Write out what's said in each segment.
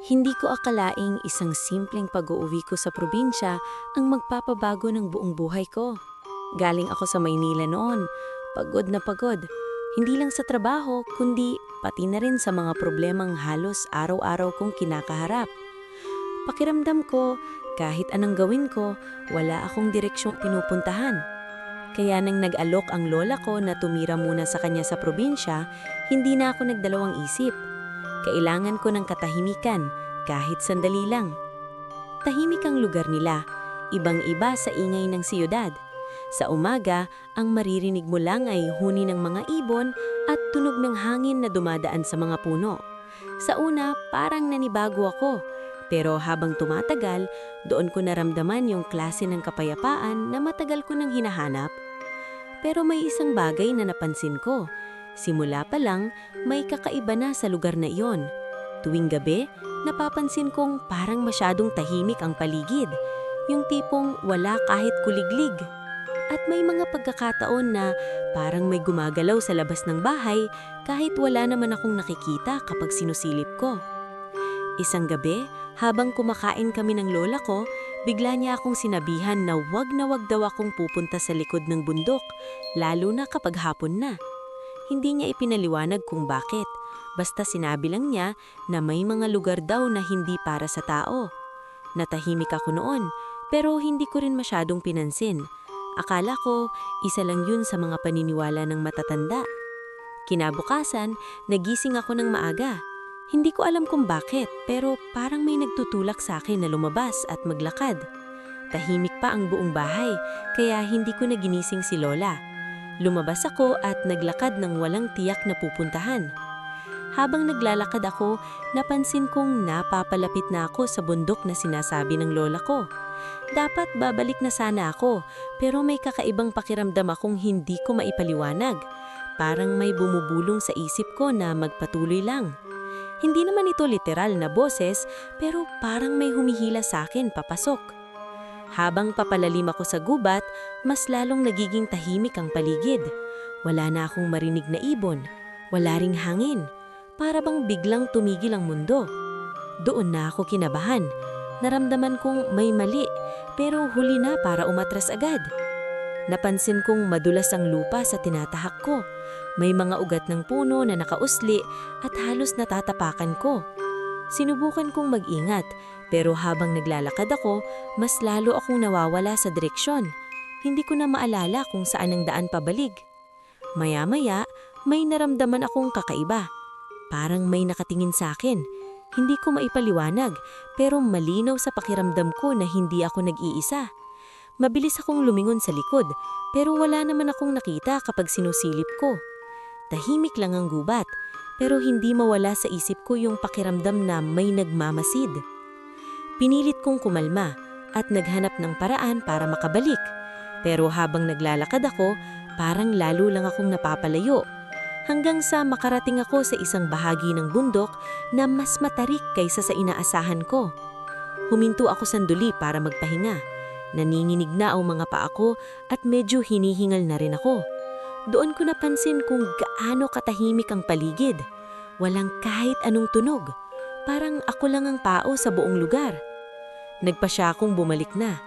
Hindi ko akalaing isang simpleng pag-uuwi ko sa probinsya ang magpapabago ng buong buhay ko. Galing ako sa Maynila noon, pagod na pagod. Hindi lang sa trabaho, kundi pati na rin sa mga problemang halos araw-araw kong kinakaharap. Pakiramdam ko, kahit anong gawin ko, wala akong direksyong pinupuntahan. Kaya nang nag-alok ang lola ko na tumira muna sa kanya sa probinsya, hindi na ako nagdalawang isip. Kailangan ko ng katahimikan, kahit sandali lang. Tahimik ang lugar nila, ibang-iba sa ingay ng siyudad. Sa umaga, ang maririnig mo lang ay huni ng mga ibon at tunog ng hangin na dumadaan sa mga puno. Sa una, parang nanibago ako. Pero habang tumatagal, doon ko naramdaman yung klase ng kapayapaan na matagal ko nang hinahanap. Pero may isang bagay na napansin ko. Simula pa lang, may kakaiba na sa lugar na iyon. Tuwing gabi, napapansin kong parang masyadong tahimik ang paligid. Yung tipong wala kahit kuliglig. At may mga pagkakataon na parang may gumagalaw sa labas ng bahay kahit wala naman akong nakikita kapag sinusilip ko. Isang gabi, habang kumakain kami ng lola ko, bigla niya akong sinabihan na wag daw akong pupunta sa likod ng bundok, lalo na kapag hapon na. Hindi niya ipinaliwanag kung bakit, basta sinabi lang niya na may mga lugar daw na hindi para sa tao. Natahimik ako noon, pero hindi ko rin masyadong pinansin. Akala ko, isa lang yun sa mga paniniwala ng matatanda. Kinabukasan, nagising ako ng maaga. Hindi ko alam kung bakit, pero parang may nagtutulak sa akin na lumabas at maglakad. Tahimik pa ang buong bahay, kaya hindi ko na ginising si Lola. Lumabas ako at naglakad ng walang tiyak na pupuntahan. Habang naglalakad ako, napansin kong napapalapit na ako sa bundok na sinasabi ng lola ko. Dapat babalik na sana ako, pero may kakaibang pakiramdam akong hindi ko maipaliwanag. Parang may bumubulong sa isip ko na magpatuloy lang. Hindi naman ito literal na boses, pero parang may humihila sa akin papasok. Habang papalalim ako sa gubat, mas lalong nagiging tahimik ang paligid. Wala na akong marinig na ibon, wala ring hangin. Para bang biglang tumigil ang mundo. Doon na ako kinabahan. Naramdaman kong may mali, pero huli na para umatras agad. Napansin kong madulas ang lupa sa tinatahak ko. May mga ugat ng puno na nakausli at halos natatapakan ko. Sinubukan kong mag-ingat, pero habang naglalakad ako, mas lalo akong nawawala sa direksyon. Hindi ko na maalala kung saan ang daan pabalik. Maya-maya, may naramdaman akong kakaiba. Parang may nakatingin sa akin. Hindi ko maipaliwanag, pero malinaw sa pakiramdam ko na hindi ako nag-iisa. Mabilis akong lumingon sa likod, pero wala naman akong nakita kapag sinusilip ko. Tahimik lang ang gubat, pero hindi mawala sa isip ko yung pakiramdam na may nagmamasid. Pinilit kong kumalma at naghanap ng paraan para makabalik. Pero habang naglalakad ako, parang lalo lang akong napapalayo. Hanggang sa makarating ako sa isang bahagi ng bundok na mas matarik kaysa sa inaasahan ko. Huminto ako sandali para magpahinga. Naninginig na ang mga paa ko at medyo hinihingal na rin ako. Doon ko napansin kung gaano katahimik ang paligid. Walang kahit anong tunog. Parang ako lang ang tao sa buong lugar. Nagpasya akong bumalik na.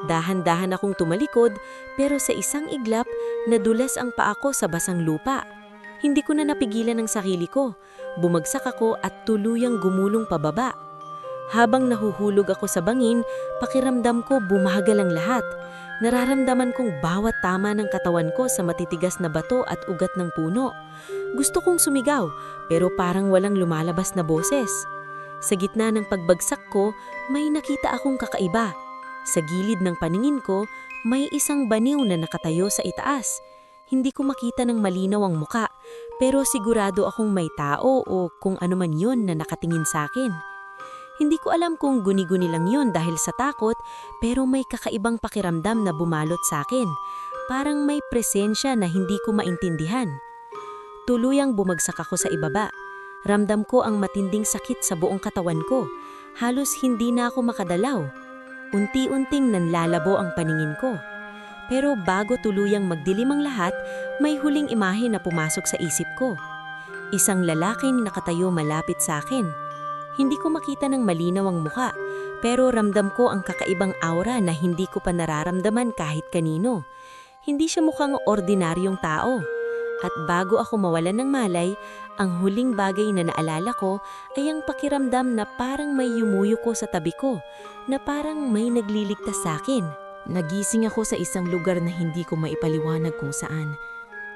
Dahan-dahan akong tumalikod, pero sa isang iglap, nadulas ang paa ko sa basang lupa. Hindi ko na napigilan ang sarili ko. Bumagsak ako at tuluyang gumulong pababa. Habang nahuhulog ako sa bangin, pakiramdam ko bumagal ang lahat. Nararamdaman kong bawat tama ng katawan ko sa matitigas na bato at ugat ng puno. Gusto kong sumigaw, pero parang walang lumalabas na boses. Sa gitna ng pagbagsak ko, may nakita akong kakaiba. Sa gilid ng paningin ko, may isang baniw na nakatayo sa itaas. Hindi ko makita ng malinaw ang muka, pero sigurado akong may tao o kung ano man yun na nakatingin sa akin. Hindi ko alam kung guni-guni lang yun dahil sa takot, pero may kakaibang pakiramdam na bumalot sa akin. Parang may presensya na hindi ko maintindihan. Tuluyang bumagsak ako sa ibaba. Ramdam ko ang matinding sakit sa buong katawan ko. Halos hindi na ako makadalaw. Unti-unting nanlalabo ang paningin ko. Pero bago tuluyang magdilim ang lahat, may huling imahe na pumasok sa isip ko. Isang lalaking nakatayo malapit sa akin. Hindi ko makita ng malinaw ang muka, pero ramdam ko ang kakaibang aura na hindi ko pa nararamdaman kahit kanino. Hindi siya mukhang ordinaryong tao. At bago ako mawalan ng malay, ang huling bagay na naalala ko ay ang pakiramdam na parang may yumuyuko sa tabi ko, na parang may nagliligtas sa akin. Nagising ako sa isang lugar na hindi ko maipaliwanag kung saan.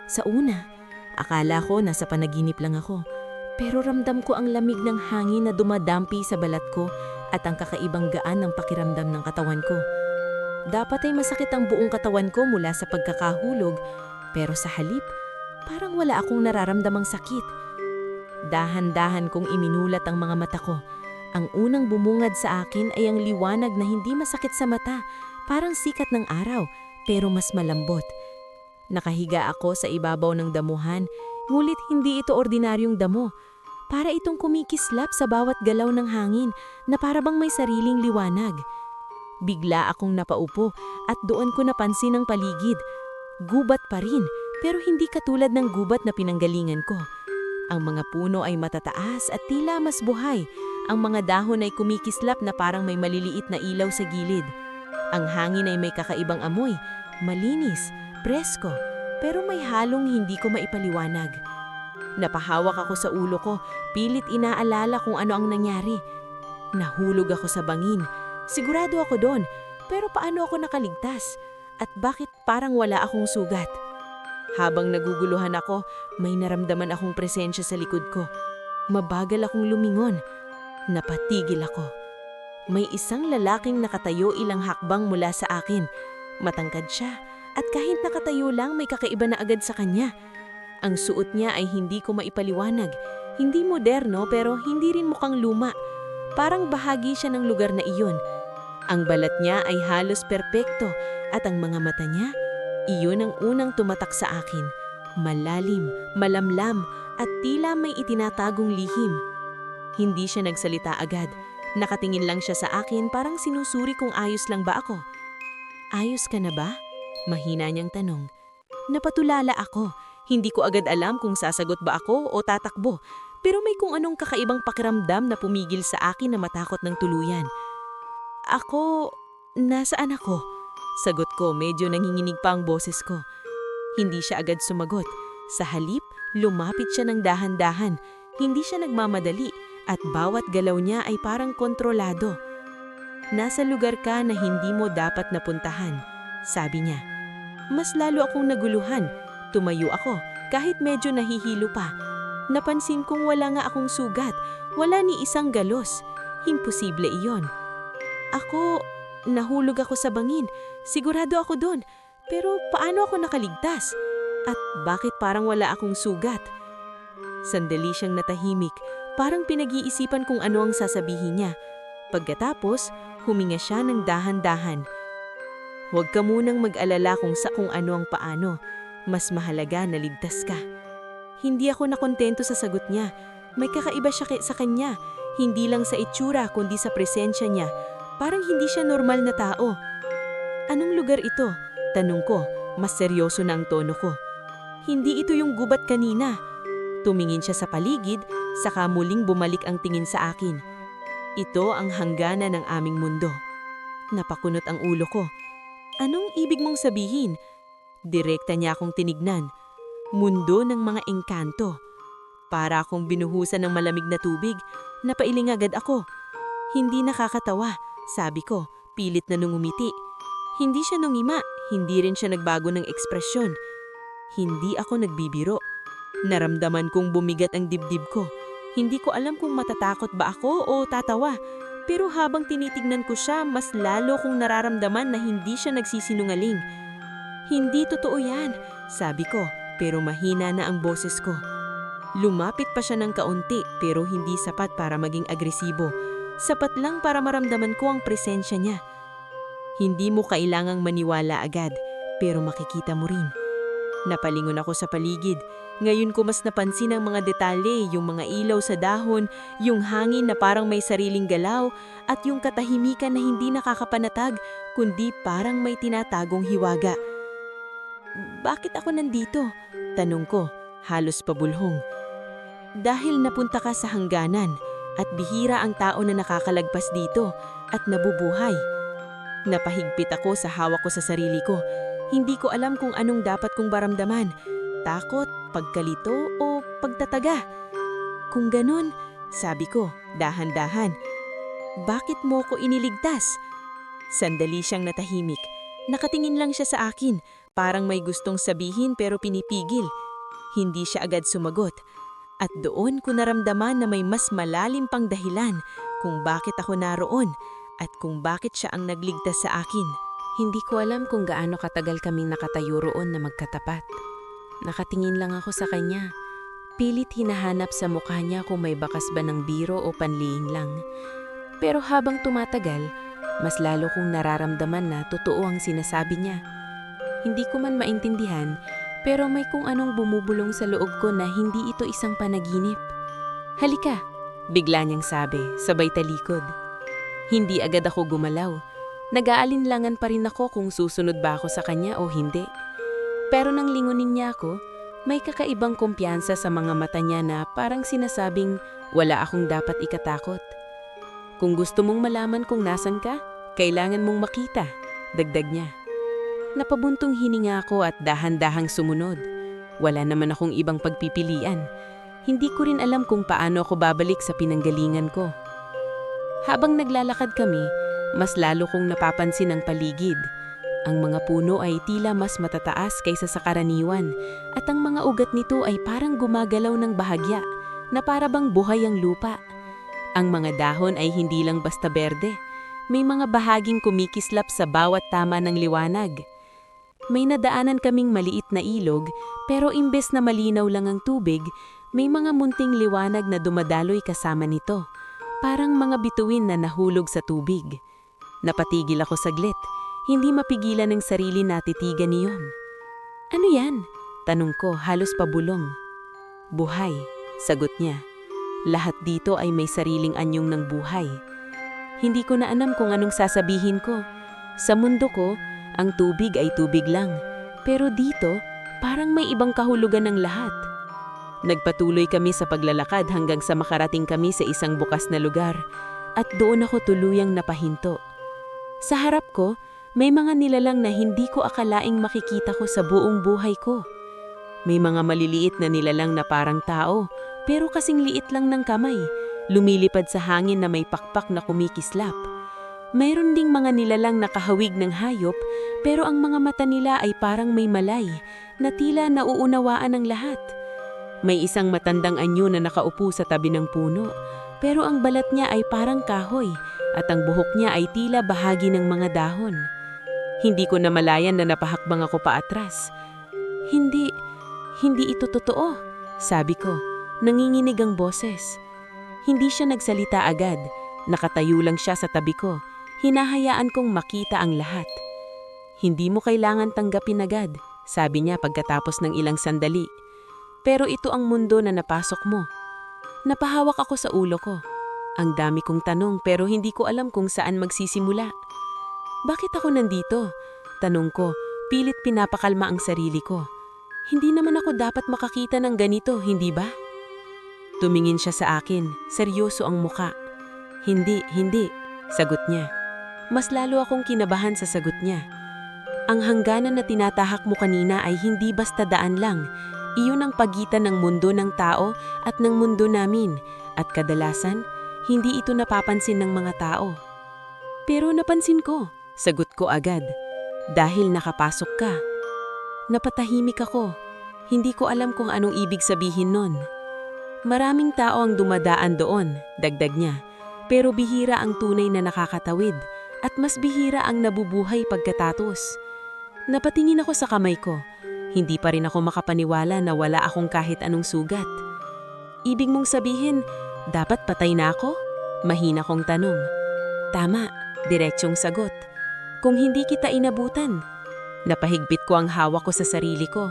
Sa una, akala ko nasa panaginip lang ako, pero ramdam ko ang lamig ng hangin na dumadampi sa balat ko at ang kakaibang gaan ng pakiramdam ng katawan ko. Dapat ay masakit ang buong katawan ko mula sa pagkakahulog, pero sa halip, parang wala akong nararamdamang sakit. Dahan-dahan kong iminulat ang mga mata ko. Ang unang bumungad sa akin ay ang liwanag na hindi masakit sa mata, parang sikat ng araw, pero mas malambot. Nakahiga ako sa ibabaw ng damuhan, ngulit hindi ito ordinaryong damo. Para itong kumikislap sa bawat galaw ng hangin na para bang may sariling liwanag. Bigla akong napaupo at doon ko napansin ang paligid. Gubat pa rin, pero hindi katulad ng gubat na pinanggalingan ko. Ang mga puno ay matataas at tila mas buhay. Ang mga dahon ay kumikislap na parang may maliliit na ilaw sa gilid. Ang hangin ay may kakaibang amoy, malinis, presko, pero may halong hindi ko maipaliwanag. Napahawak ako sa ulo ko, pilit inaalala kung ano ang nangyari. Nahulog ako sa bangin. Sigurado ako doon, pero paano ako nakaligtas? At bakit parang wala akong sugat? Habang naguguluhan ako, may naramdaman akong presensya sa likod ko. Mabagal akong lumingon. Napatigil ako. May isang lalaking nakatayo ilang hakbang mula sa akin. Matangkad siya at kahit nakatayo lang may kakaiba na agad sa kanya. Ang suot niya ay hindi ko maipaliwanag. Hindi moderno pero hindi rin mukhang luma. Parang bahagi siya ng lugar na iyon. Ang balat niya ay halos perpekto at ang mga mata niya, iyon ang unang tumatak sa akin. Malalim, malamlam at tila may itinatagong lihim. Hindi siya nagsalita agad. Nakatingin lang siya sa akin parang sinusuri kung ayos lang ba ako. Ayos ka na ba? Mahina niyang tanong. Napatulala ako. Hindi ko agad alam kung sasagot ba ako o tatakbo. Pero may kung anong kakaibang pakiramdam na pumigil sa akin na matakot ng tuluyan. Nasaan ako? Sagot ko, medyo nanginginig pa ang boses ko. Hindi siya agad sumagot. Sa halip, lumapit siya ng dahan-dahan. Hindi siya nagmamadali at bawat galaw niya ay parang kontrolado. Nasa lugar ka na hindi mo dapat napuntahan, sabi niya. Mas lalo akong naguluhan. Tumayo ako kahit medyo nahihilo pa. Napansin kong wala nga akong sugat, wala ni isang galos. Imposible iyon. Nahulog ako sa bangin. Sigurado ako doon. Pero paano ako nakaligtas? At bakit parang wala akong sugat? Sandali siyang natahimik. Parang pinag-iisipan kung ano ang sasabihin niya. Pagkatapos, huminga siya ng dahan-dahan. Huwag ka munang mag-alala kung ano ang paano. Mas mahalaga na ligtas ka. Hindi ako nakontento sa sagot niya. May kakaiba siya sa kanya. Hindi lang sa itsura kundi sa presensya niya. Parang hindi siya normal na tao. Anong lugar ito? Tanong ko, mas seryoso na ang tono ko. Hindi ito yung gubat kanina. Tumingin siya sa paligid, saka muling bumalik ang tingin sa akin. Ito ang hangganan ng aming mundo. Napakunot ang ulo ko. Anong ibig mong sabihin? Direkta niya akong tinignan. Mundo ng mga engkanto. Para akong binuhusan ng malamig na tubig, napailing agad ako. Hindi nakakatawa. Sabi ko, pilit na nungumiti. Hindi siya nungima, hindi rin siya nagbago ng ekspresyon. Hindi ako nagbibiro. Naramdaman kong bumigat ang dibdib ko. Hindi ko alam kung matatakot ba ako o tatawa. Pero habang tinitignan ko siya, mas lalo kong nararamdaman na hindi siya nagsisinungaling. Hindi totoo yan, sabi ko, pero mahina na ang boses ko. Lumapit pa siya ng kaunti pero hindi sapat para maging agresibo. Sapat lang para maramdaman ko ang presensya niya. Hindi mo kailangang maniwala agad, pero makikita mo rin. Napalingon ako sa paligid. Ngayon ko mas napansin ang mga detalye, yung mga ilaw sa dahon, yung hangin na parang may sariling galaw, at yung katahimikan na hindi nakakapanatag, kundi parang may tinatagong hiwaga. Bakit ako nandito? Tanong ko, halos pabulhong. Dahil napunta ka sa hangganan. At bihira ang tao na nakakalagpas dito at nabubuhay. Napahigpit ako sa hawak ko sa sarili ko. Hindi ko alam kung anong dapat kong maramdaman. Takot, pagkalito o pagtataga. Kung ganun, sabi ko, dahan-dahan. Bakit mo ko iniligtas? Sandali siyang natahimik. Nakatingin lang siya sa akin, parang may gustong sabihin pero pinipigil. Hindi siya agad sumagot. At doon ko naramdaman na may mas malalim pang dahilan kung bakit ako naroon at kung bakit siya ang nagligtas sa akin. Hindi ko alam kung gaano katagal kaming nakatayo roon na magkatapat. Nakatingin lang ako sa kanya. Pilit hinahanap sa mukha niya kung may bakas ba ng biro o panlihing lang. Pero habang tumatagal, mas lalo kong nararamdaman na totoo ang sinasabi niya. Hindi ko man maintindihan, pero may kung anong bumubulong sa loob ko na hindi ito isang panaginip. Halika, bigla niyang sabi, sabay talikod. Hindi agad ako gumalaw. Nag-aalinlangan pa rin ako kung susunod ba ako sa kanya o hindi. Pero nang lingunin niya ako, may kakaibang kumpiyansa sa mga mata niya na parang sinasabing wala akong dapat ikatakot. Kung gusto mong malaman kung nasan ka, kailangan mong makita, dagdag niya. Napabuntong hininga ako at dahan-dahang sumunod. Wala naman akong ibang pagpipilian. Hindi ko rin alam kung paano ako babalik sa pinanggalingan ko. Habang naglalakad kami, mas lalo kong napapansin ang paligid. Ang mga puno ay tila mas matataas kaysa sa karaniwan at ang mga ugat nito ay parang gumagalaw ng bahagya na para bang buhay ang lupa. Ang mga dahon ay hindi lang basta berde. May mga bahaging kumikislap sa bawat tama ng liwanag. May nadaanan kaming maliit na ilog pero imbes na malinaw lang ang tubig, may mga munting liwanag na dumadaloy kasama nito. Parang mga bituin na nahulog sa tubig. Napatigil ako saglit. Hindi mapigilan ng sarili na titigan niyon. Ano yan? Tanong ko, halos pabulong. Buhay, sagot niya. Lahat dito ay may sariling anyong ng buhay. Hindi ko na alam kung anong sasabihin ko. Sa mundo ko, ang tubig ay tubig lang. Pero dito, parang may ibang kahulugan ng lahat. Nagpatuloy kami sa paglalakad hanggang sa makarating kami sa isang bukas na lugar. At doon ako tuluyang napahinto. Sa harap ko, may mga nilalang na hindi ko akalaing makikita ko sa buong buhay ko. May mga maliliit na nilalang na parang tao, pero kasing liit lang ng kamay, lumilipad sa hangin na may pakpak na kumikislap. Mayroon ding mga nilalang na kahawig ng hayop, pero ang mga mata nila ay parang may malay, na tila nauunawaan ng lahat. May isang matandang anyo na nakaupo sa tabi ng puno, pero ang balat niya ay parang kahoy, at ang buhok niya ay tila bahagi ng mga dahon. Hindi ko namalayan na napahakbang ako paatras. Hindi ito totoo, sabi ko. Nanginginig ang boses. Hindi siya nagsalita agad. Nakatayo lang siya sa tabi ko. Hinahayaan kong makita ang lahat. Hindi mo kailangan tanggapin agad, sabi niya pagkatapos ng ilang sandali. Pero ito ang mundo na napasok mo. Napahawak ako sa ulo ko. Ang dami kong tanong pero hindi ko alam kung saan magsisimula. Bakit ako nandito? Tanong ko, pilit pinapakalma ang sarili ko. Hindi naman ako dapat makakita ng ganito, hindi ba? Tumingin siya sa akin, seryoso ang muka. Hindi, sagot niya. Mas lalo akong kinabahan sa sagot niya. Ang hangganan na tinatahak mo kanina ay hindi basta daan lang. Iyon ang pagitan ng mundo ng tao at ng mundo namin. At kadalasan, hindi ito napapansin ng mga tao. Pero napansin ko. Sagot ko agad, dahil nakapasok ka. Napatahimik ako. Hindi ko alam kung anong ibig sabihin nun. Maraming tao ang dumadaan doon, dagdag niya. Pero bihira ang tunay na nakakatawid at mas bihira ang nabubuhay pagkatapos. Napatingin ako sa kamay ko. Hindi pa rin ako makapaniwala na wala akong kahit anong sugat. Ibig mong sabihin, dapat patay na ako? Mahina kong tanong. Tama, diretsyong sagot. Kung hindi kita inabutan. Napahigpit ko ang hawak ko sa sarili ko.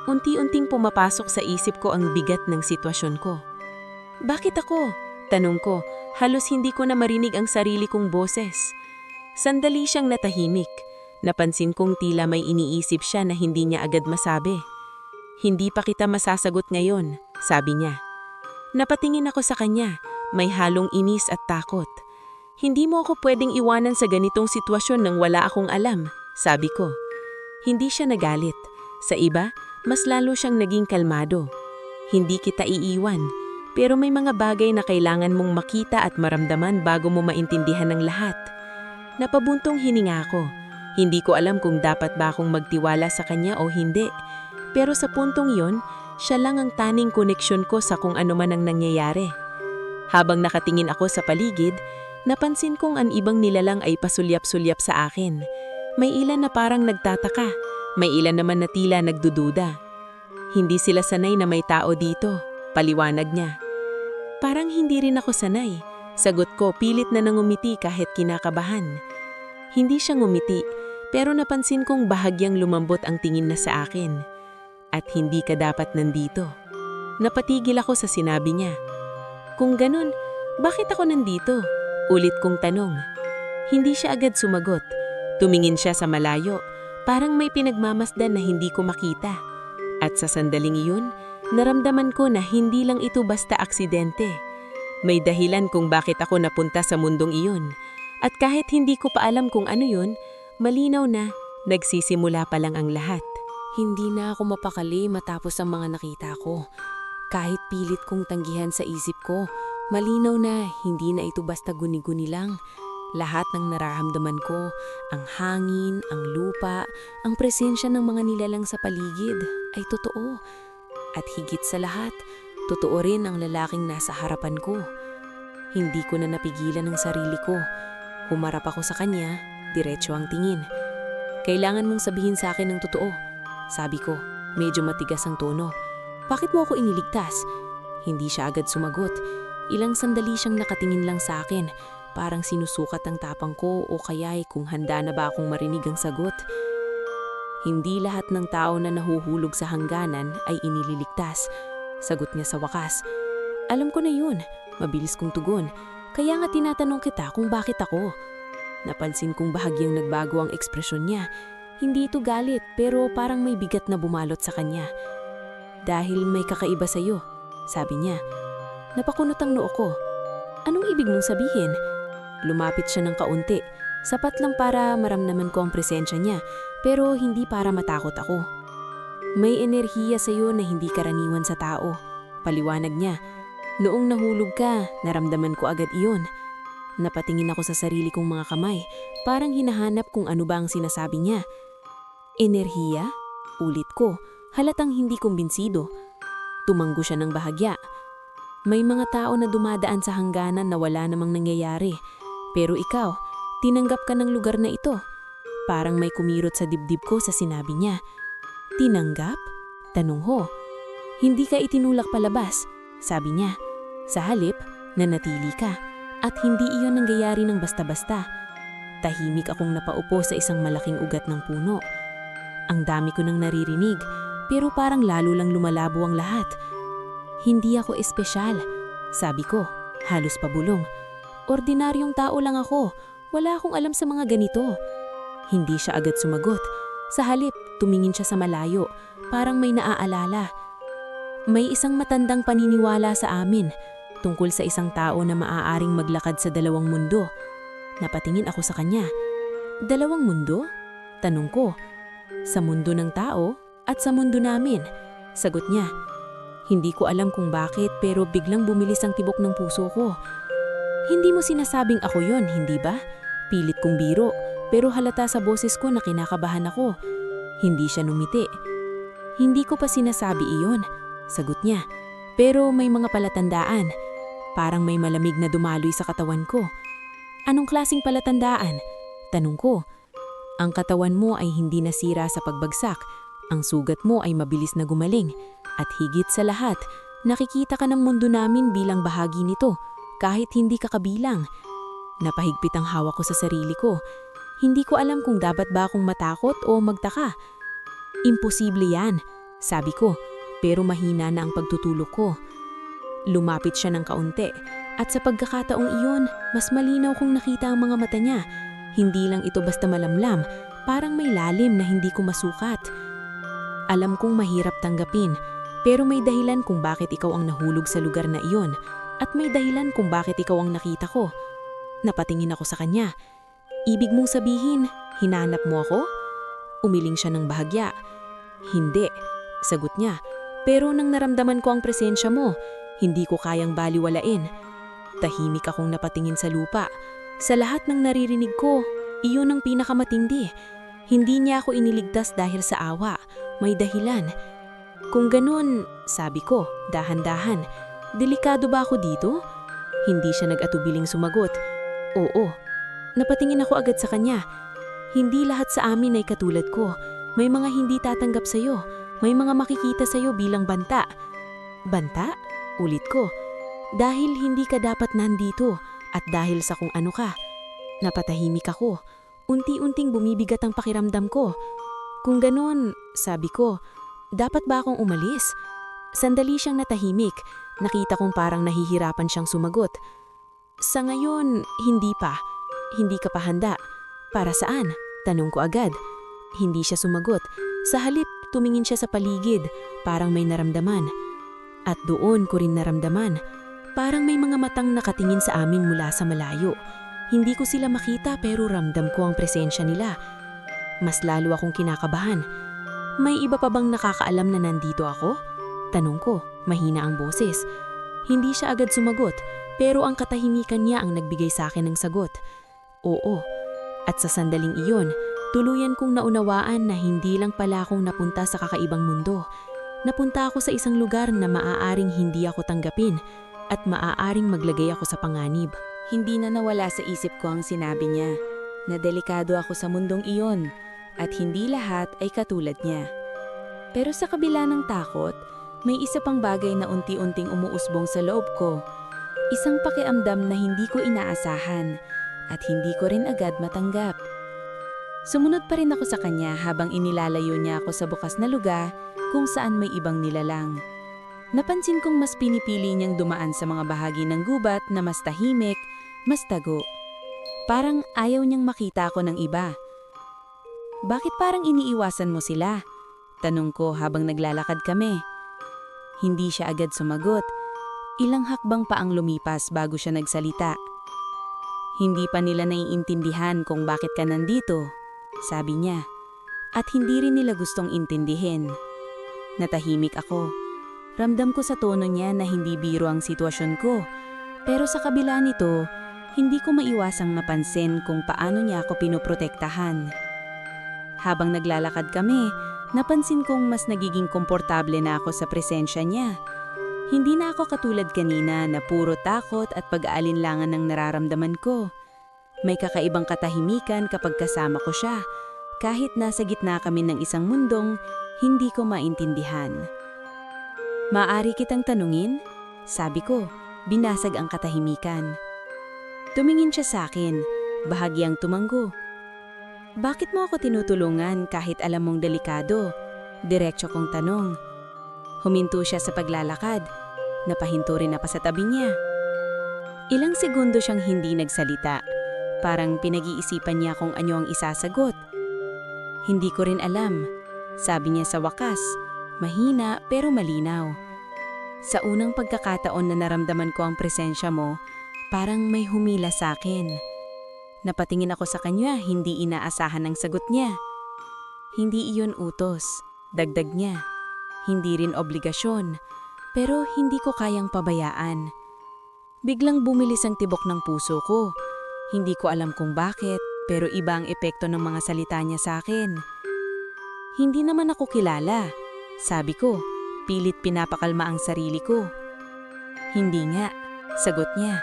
Unti-unting pumapasok sa isip ko ang bigat ng sitwasyon ko. Bakit ako? Tanong ko, halos hindi ko na marinig ang sarili kong boses. Sandali siyang natahimik. Napansin kong tila may iniisip siya na hindi niya agad masabi. Hindi pa kita masasagot ngayon, sabi niya. Napatingin ako sa kanya. may halong inis at takot. Hindi mo ako pwedeng iwanan sa ganitong sitwasyon nang wala akong alam, sabi ko. Hindi siya nagalit. Sa iba, mas lalo siyang naging kalmado. Hindi kita iiwan, pero may mga bagay na kailangan mong makita at maramdaman bago mo maintindihan ng lahat. Napabuntong hininga ako. Hindi ko alam kung dapat ba akong magtiwala sa kanya o hindi. Pero sa puntong yon, siya lang ang taning koneksyon ko sa kung ano man ang nangyayari. Habang nakatingin ako sa paligid, napansin kong ang ibang nilalang ay pasulyap-sulyap sa akin. May ilan na parang nagtataka, may ilan naman na tila nagdududa. Hindi sila sanay na may tao dito, paliwanag niya. Parang hindi rin ako sanay. Sagot ko, pilit na nangumiti kahit kinakabahan. Hindi siya ngumiti, pero napansin kong bahagyang lumambot ang tingin na sa akin. At hindi ka dapat nandito. Napatigil ako sa sinabi niya. Kung ganun, bakit ako nandito? Ulit kong tanong. Hindi siya agad sumagot. Tumingin siya sa malayo, parang may pinagmamasdan na hindi ko makita. At sa sandaling iyon, naramdaman ko na hindi lang ito basta aksidente. May dahilan kung bakit ako napunta sa mundong iyon. At kahit hindi ko pa alam kung ano yun, malinaw na nagsisimula pa lang ang lahat. Hindi na ako mapakali matapos ang mga nakita ko. Kahit pilit kong tanggihan sa isip ko, malinaw na hindi na ito basta guni-guni lang. Lahat ng nararamdaman ko, ang hangin, ang lupa, ang presensya ng mga nilalang sa paligid ay totoo. At higit sa lahat, totoo rin ang lalaking nasa harapan ko. Hindi ko na napigilan ang sarili ko. Humarap ako sa kanya, diretso ang tingin. Kailangan mong sabihin sa akin ng totoo. Sabi ko, medyo matigas ang tono. Bakit mo ako iniligtas? Hindi siya agad sumagot. Ilang sandali siyang nakatingin lang sa akin. Parang sinusukat ang tapang ko o kaya'y kung handa na ba akong marinig ang sagot. Hindi lahat ng tao na nahuhulog sa hangganan ay inililigtas. Sagot niya sa wakas. Alam ko na yun. Mabilis kong tugon. Kaya nga tinatanong kita kung bakit ako. Napansin kong bahagyang nagbago ang ekspresyon niya. Hindi ito galit pero parang may bigat na bumalot sa kanya. Dahil may kakaiba sa'yo, sabi niya. Napakunot ang noo ko. Anong ibig mong sabihin? Lumapit siya ng kaunti. Sapat lang para maramdaman ko ang presensya niya, pero hindi para matakot ako. May enerhiya sa'yo na hindi karaniwan sa tao. Paliwanag niya. Noong nahulog ka, naramdaman ko agad iyon. Napatingin ako sa sarili kong mga kamay, parang hinahanap kung ano ba ang sinasabi niya. Enerhiya? Ulit ko, halatang hindi kumbinsido. Tumanggo siya ng bahagya. May mga tao na dumadaan sa hangganan na wala namang nangyayari. Pero ikaw, tinanggap ka ng lugar na ito. Parang may kumirot sa dibdib ko sa sinabi niya. Tinanggap? Tanong ho. Hindi ka itinulak palabas, sabi niya. Sa halip, nanatili ka. At hindi iyon nangyayari ng basta-basta. Tahimik akong napaupo sa isang malaking ugat ng puno. Ang dami ko nang naririnig, pero parang lalo lang lumalabo ang lahat. Hindi ako espesyal, sabi ko, halos pabulong. Ordinaryong tao lang ako, wala akong alam sa mga ganito. Hindi siya agad sumagot. Sa halip, tumingin siya sa malayo, parang may naaalala. May isang matandang paniniwala sa amin, tungkol sa isang tao na maaaring maglakad sa dalawang mundo. Napatingin ako sa kanya. Dalawang mundo? Tanong ko. Sa mundo ng tao at sa mundo namin, sagot niya. Hindi ko alam kung bakit pero biglang bumilis ang tibok ng puso ko. Hindi mo sinasabing ako yon, hindi ba? Pilit kong biro, pero halata sa boses ko na kinakabahan ako. Hindi siya numiti. Hindi ko pa sinasabi iyon, sagot niya. Pero may mga palatandaan. Parang may malamig na dumaloy sa katawan ko. Anong klaseng palatandaan? Tanong ko. Ang katawan mo ay hindi nasira sa pagbagsak. Ang sugat mo ay mabilis na gumaling. At higit sa lahat, nakikita ka ng mundo namin bilang bahagi nito, kahit hindi ka kabilang. Napahigpit ang hawak ko sa sarili ko. Hindi ko alam kung dapat ba akong matakot o magtaka. Imposible yan, sabi ko, pero mahina na ang pagtutulog ko. Lumapit siya ng kaunti, at sa pagkakataong iyon, mas malinaw kong nakita ang mga mata niya. Hindi lang ito basta malamlam, parang may lalim na hindi ko masukat. Alam kong mahirap tanggapin, pero may dahilan kung bakit ikaw ang nahulog sa lugar na iyon. at may dahilan kung bakit ikaw ang nakita ko. Napatingin ako sa kanya. Ibig mong sabihin, hinanap mo ako? Umiling siya ng bahagya. Hindi, sagot niya. Pero nang naramdaman ko ang presensya mo, hindi ko kayang baliwalain. Tahimik akong napatingin sa lupa. Sa lahat ng naririnig ko, iyon ang pinakamatindi. Hindi niya ako iniligtas dahil sa awa. May dahilan. Kung ganun, sabi ko, dahan-dahan, delikado ba ako dito? Hindi siya nag-atubiling sumagot. Oo. Napatingin ako agad sa kanya. Hindi lahat sa amin ay katulad ko. May mga hindi tatanggap sa'yo. May mga makikita sa'yo bilang banta. Banta? Ulit ko. Dahil hindi ka dapat nandito at dahil sa kung ano ka. Napatahimik ako. Unti-unting bumibigat ang pakiramdam ko. Kung ganun, sabi ko, dapat ba akong umalis? Sandali siyang natahimik. Nakita kong parang nahihirapan siyang sumagot. Sa ngayon, hindi pa. Hindi ka pa handa. Para saan? Tanong ko agad. Hindi siya sumagot. Sa halip, tumingin siya sa paligid. Parang may naramdaman. At doon ko rin naramdaman. Parang may mga matang nakatingin sa amin mula sa malayo. Hindi ko sila makita pero ramdam ko ang presensya nila. Mas lalo akong kinakabahan. May iba pa bang nakakaalam na nandito ako? Tanong ko, mahina ang boses. Hindi siya agad sumagot, pero ang katahimikan niya ang nagbigay sa akin ng sagot. Oo. At sa sandaling iyon, tuluyan kong naunawaan na hindi lang pala akong napunta sa kakaibang mundo. Napunta ako sa isang lugar na maaaring hindi ako tanggapin at maaaring maglagay ako sa panganib. Hindi na nawala sa isip ko ang sinabi niya, na delikado ako sa mundong iyon at hindi lahat ay katulad niya. Pero sa kabila ng takot, may isa pang bagay na unti-unting umuusbong sa loob ko. Isang pakiamdam na hindi ko inaasahan at hindi ko rin agad matanggap. Sumunod pa rin ako sa kanya habang inilalayo niya ako sa bukas na lugar kung saan may ibang nilalang. Napansin kong mas pinipili niyang dumaan sa mga bahagi ng gubat na mas tahimik, mas tago. Parang ayaw niyang makita ako ng iba. Bakit parang iniiwasan mo sila? Tanong ko habang naglalakad kami. Hindi siya agad sumagot. Ilang hakbang pa ang lumipas bago siya nagsalita. Hindi pa nila naiintindihan kung bakit ka nandito, sabi niya. At hindi rin nila gustong intindihin. Natahimik ako. Ramdam ko sa tono niya na hindi biro ang sitwasyon ko. Pero sa kabila nito, hindi ko maiwasang napansin kung paano niya ako pinoprotektahan. Habang naglalakad kami, napansin kong mas nagiging komportable na ako sa presensya niya. Hindi na ako katulad kanina na puro takot at pag-aalinlangan ng nararamdaman ko. May kakaibang katahimikan kapag kasama ko siya, kahit nasa gitna kami ng isang mundong hindi ko maintindihan. Maaari kitang tanungin? Sabi ko, binasag ang katahimikan. Tumingin siya sa akin, bahagyang tumanggo. Bakit mo ako tinutulungan kahit alam mong delikado? Diretso kong tanong. Huminto siya sa paglalakad. Napahinto rin ako sa tabi niya. Ilang segundo siyang hindi nagsalita. Parang pinag-iisipan niya kung ano ang isasagot. Hindi ko rin alam. Sabi niya sa wakas, mahina pero malinaw. Sa unang pagkakataon na naramdaman ko ang presensya mo, parang may humila sa akin. Napatingin ako sa kanya, hindi inaasahan ang sagot niya. Hindi iyon utos, dagdag niya. Hindi rin obligasyon, pero hindi ko kayang pabayaan. Biglang bumilis ang tibok ng puso ko. Hindi ko alam kung bakit, pero iba ang epekto ng mga salita niya sa akin. Hindi naman ako kilala, sabi ko, pilit pinapakalma ang sarili ko. Hindi nga, sagot niya.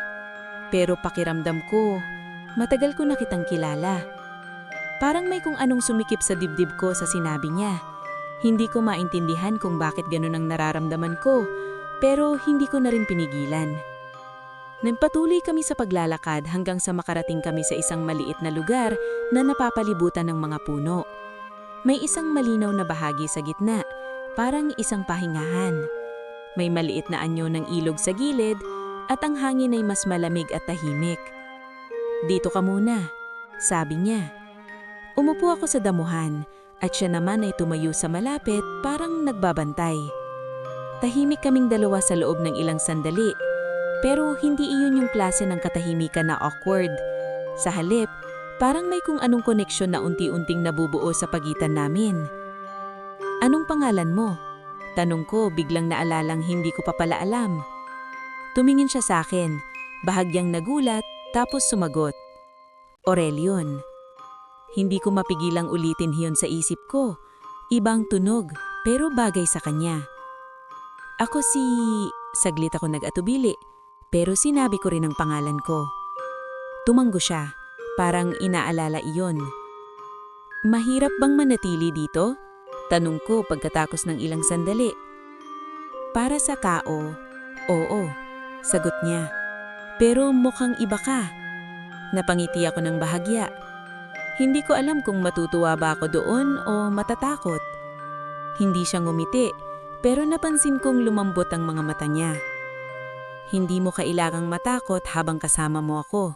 Pero pakiramdam ko, matagal ko na kitang kilala. Parang may kung anong sumikip sa dibdib ko sa sinabi niya. Hindi ko maintindihan kung bakit ganun ang nararamdaman ko, pero hindi ko na rin pinigilan. Nagpatuloy kami sa paglalakad hanggang sa makarating kami sa isang maliit na lugar na napapalibutan ng mga puno. May isang malinaw na bahagi sa gitna, parang isang pahingahan. May maliit na anyo ng ilog sa gilid at ang hangin ay mas malamig at tahimik. Dito ka muna, sabi niya. Umupo ako sa damuhan at siya naman ay tumayo sa malapit parang nagbabantay. Tahimik kaming dalawa sa loob ng ilang sandali. Pero hindi iyon yung klase ng katahimikan na awkward. Sa halip, parang may kung anong koneksyon na unti-unting nabubuo sa pagitan namin. Anong pangalan mo? Tanong ko biglang naalalang hindi ko pa pala alam. Tumingin siya sa akin, bahagyang nagulat, tapos sumagot. Aurelion. Hindi ko mapigilang ulitin hiyon sa isip ko. Ibang tunog, pero bagay sa kanya. Ako si... Saglit ako nag-atubili, pero sinabi ko rin ang pangalan ko. Tumanggo siya, parang inaalala iyon. Mahirap bang manatili dito? Tanong ko pagkatapos ng ilang sandali. Para sa tao, oo, sagot niya. Pero mukhang iba ka. Napangiti ako ng bahagya. Hindi ko alam kung matutuwa ba ako doon o matatakot. Hindi siya ngumiti, pero napansin kong lumambot ang mga mata niya. Hindi mo kailangang matakot habang kasama mo ako.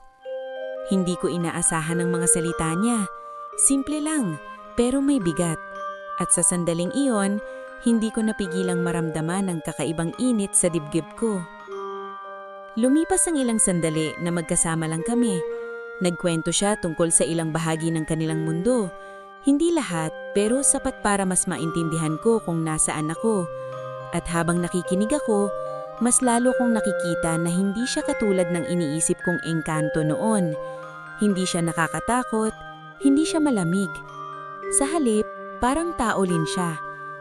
Hindi ko inaasahan ang mga salita niya. Simple lang, pero may bigat. At sa sandaling iyon, hindi ko napigilang maramdaman ang kakaibang init sa dibdib ko. Lumipas ang ilang sandali na magkasama lang kami. Nagkwento siya tungkol sa ilang bahagi ng kanilang mundo. Hindi lahat, pero sapat para mas maintindihan ko kung nasaan ako. At habang nakikinig ako, mas lalo kong nakikita na hindi siya katulad ng iniisip kong engkanto noon. Hindi siya nakakatakot, hindi siya malamig. Sa halip, parang tao din siya.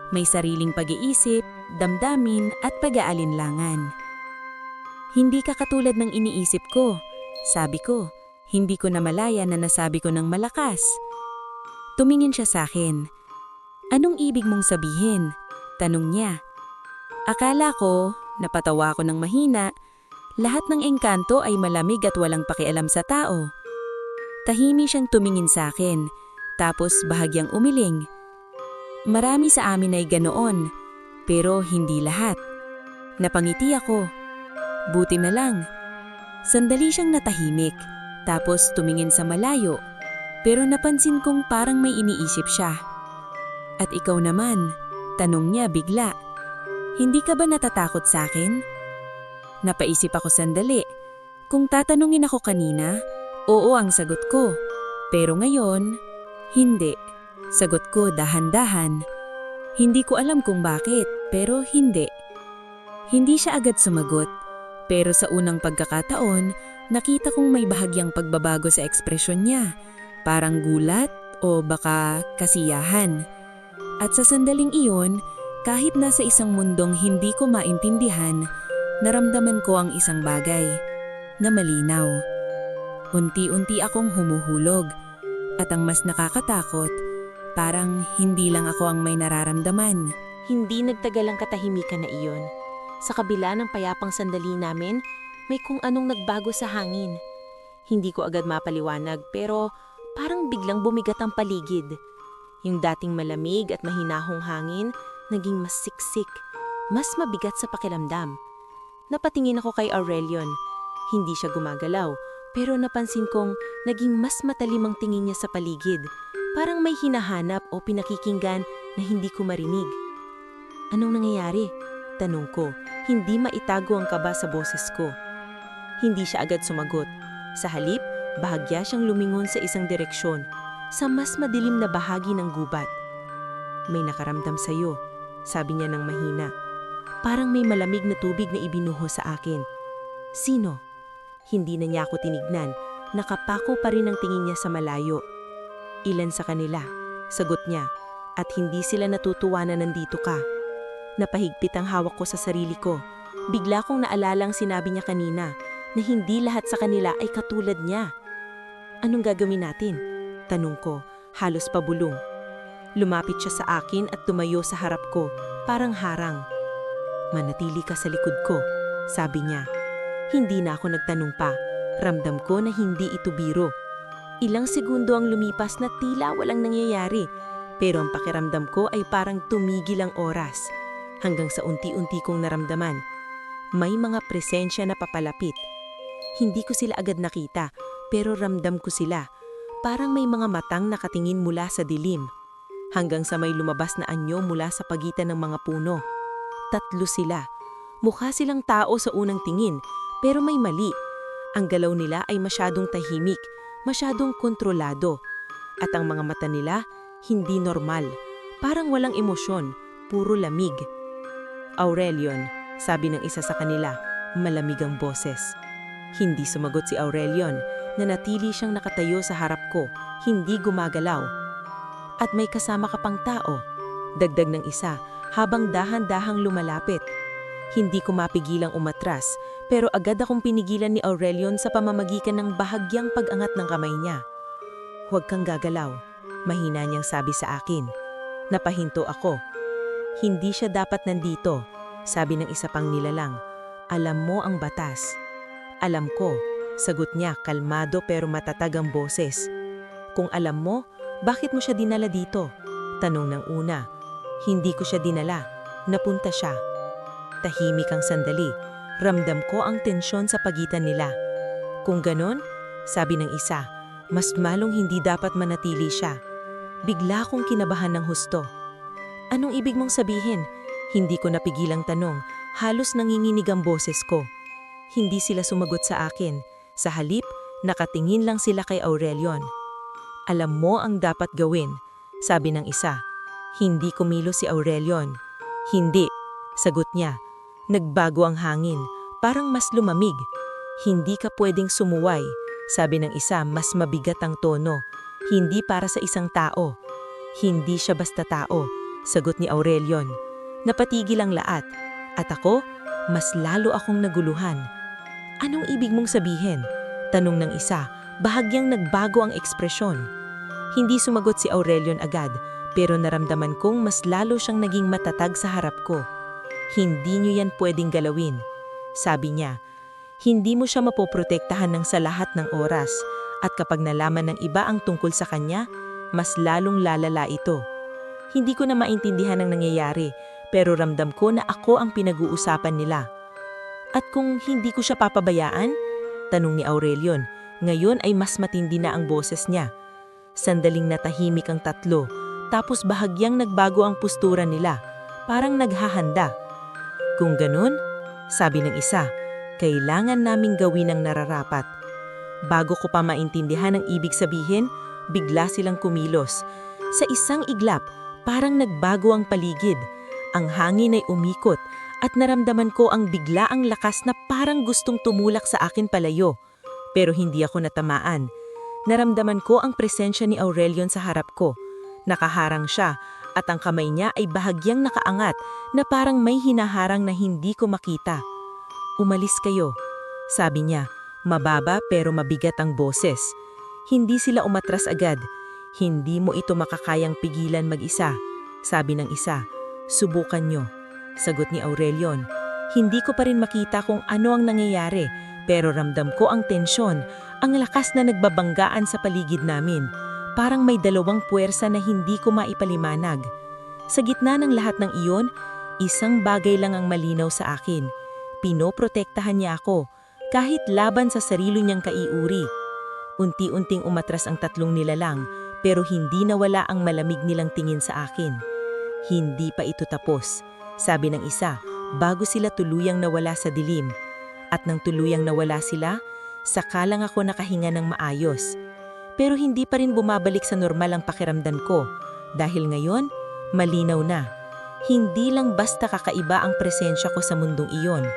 May sariling pag-iisip, damdamin at pag-aalinlangan. Hindi ka katulad ng iniisip ko, sabi ko. Hindi ko namalaya na nasabi ko ng malakas. Tumingin siya sa akin. Anong ibig mong sabihin? Tanong niya. Akala ko, napatawa ko ng mahina, lahat ng engkanto ay malamig at walang pakialam sa tao. Tahimik siyang tumingin sa akin, tapos bahagyang umiling. Marami sa amin ay ganoon, pero hindi lahat. Napangiti ako. Buti na lang. Sandali siyang natahimik, tapos tumingin sa malayo. Pero napansin kong parang may iniisip siya. At ikaw naman, tanong niya bigla. Hindi ka ba natatakot sa akin? Napaisip ako sandali. Kung tatanungin ako kanina, oo ang sagot ko. Pero ngayon, hindi. Sagot ko dahan-dahan. Hindi ko alam kung bakit, pero hindi. Hindi siya agad sumagot. Pero sa unang pagkakataon, nakita kong may bahagyang pagbabago sa ekspresyon niya. Parang gulat o baka kasiyahan. At sa sandaling iyon, kahit nasa isang mundong hindi ko maintindihan, naramdaman ko ang isang bagay na malinaw. Unti-unti akong humuhulog at ang mas nakakatakot, parang hindi lang ako ang may nararamdaman. Hindi nagtagal ang katahimikan na iyon. Sa kabila ng payapang sandali namin, may kung anong nagbago sa hangin. Hindi ko agad mapaliwanag pero parang biglang bumigat ang paligid. Yung dating malamig at mahinahong hangin, naging mas siksik, mas mabigat sa pakiramdam. Napatingin ako kay Aurelion. Hindi siya gumagalaw, pero napansin kong naging mas matalim ang tingin niya sa paligid. Parang may hinahanap o pinakikinggan na hindi ko marinig. Anong nangyayari? Tanong ko, hindi maitago ang kaba sa boses ko. Hindi siya agad sumagot. Sa halip, bahagya siyang lumingon sa isang direksyon, sa mas madilim na bahagi ng gubat. May nakaramdam sa'yo, sabi niya ng mahina. Parang may malamig na tubig na ibinuho sa akin. Sino? Hindi na niya ako tinignan, nakapako pa rin ang tingin niya sa malayo. Ilan sa kanila, sagot niya, at hindi sila natutuwa na nandito ka. Napahigpit ang hawak ko sa sarili ko. Bigla kong naalalang sinabi niya kanina na hindi lahat sa kanila ay katulad niya. Anong gagawin natin? Tanong ko, halos pabulong. Lumapit siya sa akin at tumayo sa harap ko, parang harang. Manatili ka sa likod ko, sabi niya. Hindi na ako nagtanong pa. Ramdam ko na hindi ito biro. Ilang segundo ang lumipas na tila walang nangyayari, pero ang pakiramdam ko ay parang tumigil ang oras. Hanggang sa unti-unti kong naramdaman, may mga presensya na papalapit. Hindi ko sila agad nakita, pero ramdam ko sila. Parang may mga matang nakatingin mula sa dilim. Hanggang sa may lumabas na anyo mula sa pagitan ng mga puno. 3 sila. Mukha silang tao sa unang tingin, Pero may mali. Ang galaw nila ay masyadong tahimik, masyadong kontrolado. At ang mga mata nila, hindi normal. Parang walang emosyon, puro lamig. Aurelion, sabi ng isa sa kanila, malamig ang boses. Hindi sumagot si Aurelion, nanatili siyang nakatayo sa harap ko, hindi gumagalaw. At may kasama ka pang tao, dagdag ng isa, habang dahan-dahang lumalapit. Hindi ko mapigilang umatras, pero agad akong pinigilan ni Aurelion sa pamamagitan ng bahagyang pag-angat ng kamay niya. Huwag kang gagalaw, mahina niyang sabi sa akin. Napahinto ako. Hindi siya dapat nandito, sabi ng isa pang nilalang. Alam mo ang batas. Alam ko, sagot niya kalmado pero matatag ang boses. Kung alam mo, bakit mo siya dinala dito? Tanong ng una. Hindi ko siya dinala, napunta siya. Tahimik ang sandali. Ramdam ko ang tensyon sa pagitan nila. Kung ganon, sabi ng isa, mas malong hindi dapat manatili siya. Bigla akong kinabahan ng husto. Anong ibig mong sabihin? Hindi ko napigilang tanong, halos nanginginig ang boses ko. Hindi sila sumagot sa akin. Sa halip, nakatingin lang sila kay Aurelion. Alam mo ang dapat gawin, sabi ng isa. Hindi kumilos si Aurelion. Hindi, sagot niya. Nagbago ang hangin, parang mas lumamig. Hindi ka pwedeng sumuway, sabi ng isa mas mabigat ang tono. Hindi para sa isang tao. Hindi siya basta tao, sagot ni Aurelion. Napatigil ang lahat. At ako, mas lalo akong naguluhan. Anong ibig mong sabihin? Tanong ng isa, bahagyang nagbago ang ekspresyon. Hindi sumagot si Aurelion agad, pero naramdaman kong mas lalo siyang naging matatag sa harap ko. Hindi niyo yan pwedeng galawin, sabi niya. Hindi mo siya mapoprotektahan ng sa lahat ng oras, at kapag nalaman ng iba ang tungkol sa kanya, mas lalong lalala ito. Hindi ko na maintindihan ang nangyayari, pero ramdam ko na ako ang pinag-uusapan nila. At kung hindi ko siya papabayaan? Tanong ni Aurelion. Ngayon ay mas matindi na ang boses niya. Sandaling natahimik ang tatlo, tapos bahagyang nagbago ang postura nila, parang naghahanda. Kung ganun, sabi ng isa, kailangan naming gawin ang nararapat. Bago ko pa maintindihan ang ibig sabihin, bigla silang kumilos. Sa isang iglap, parang nagbago ang paligid. Ang hangin ay umikot at naramdaman ko ang biglaang lakas na parang gustong tumulak sa akin palayo. Pero hindi ako natamaan. Naramdaman ko ang presensya ni Aurelion sa harap ko. Nakaharang siya at ang kamay niya ay bahagyang nakaangat na parang may hinaharang na hindi ko makita. Umalis kayo, sabi niya, mababa pero mabigat ang boses. Hindi sila umatras agad. Hindi mo ito makakayang pigilan mag-isa, sabi ng isa. Subukan nyo, sagot ni Aurelion. Hindi ko pa rin makita kung ano ang nangyayari, pero ramdam ko ang tensyon, ang lakas na nagbabanggaan sa paligid namin. Parang may dalawang puwersa na hindi ko maipalimanag. Sa gitna ng lahat ng iyon, isang bagay lang ang malinaw sa akin. Pinoprotektahan niya ako, kahit laban sa sarili niyang kaiuri. Unti-unting umatras ang tatlong nilalang, pero hindi nawala ang malamig nilang tingin sa akin. Hindi pa ito tapos, sabi ng isa, bago sila tuluyang nawala sa dilim. At nang tuluyang nawala sila, saka lang ako nakahinga ng maayos. Pero hindi pa rin bumabalik sa normal ang pakiramdam ko, dahil ngayon, malinaw na. Hindi lang basta kakaiba ang presensya ko sa mundong iyon,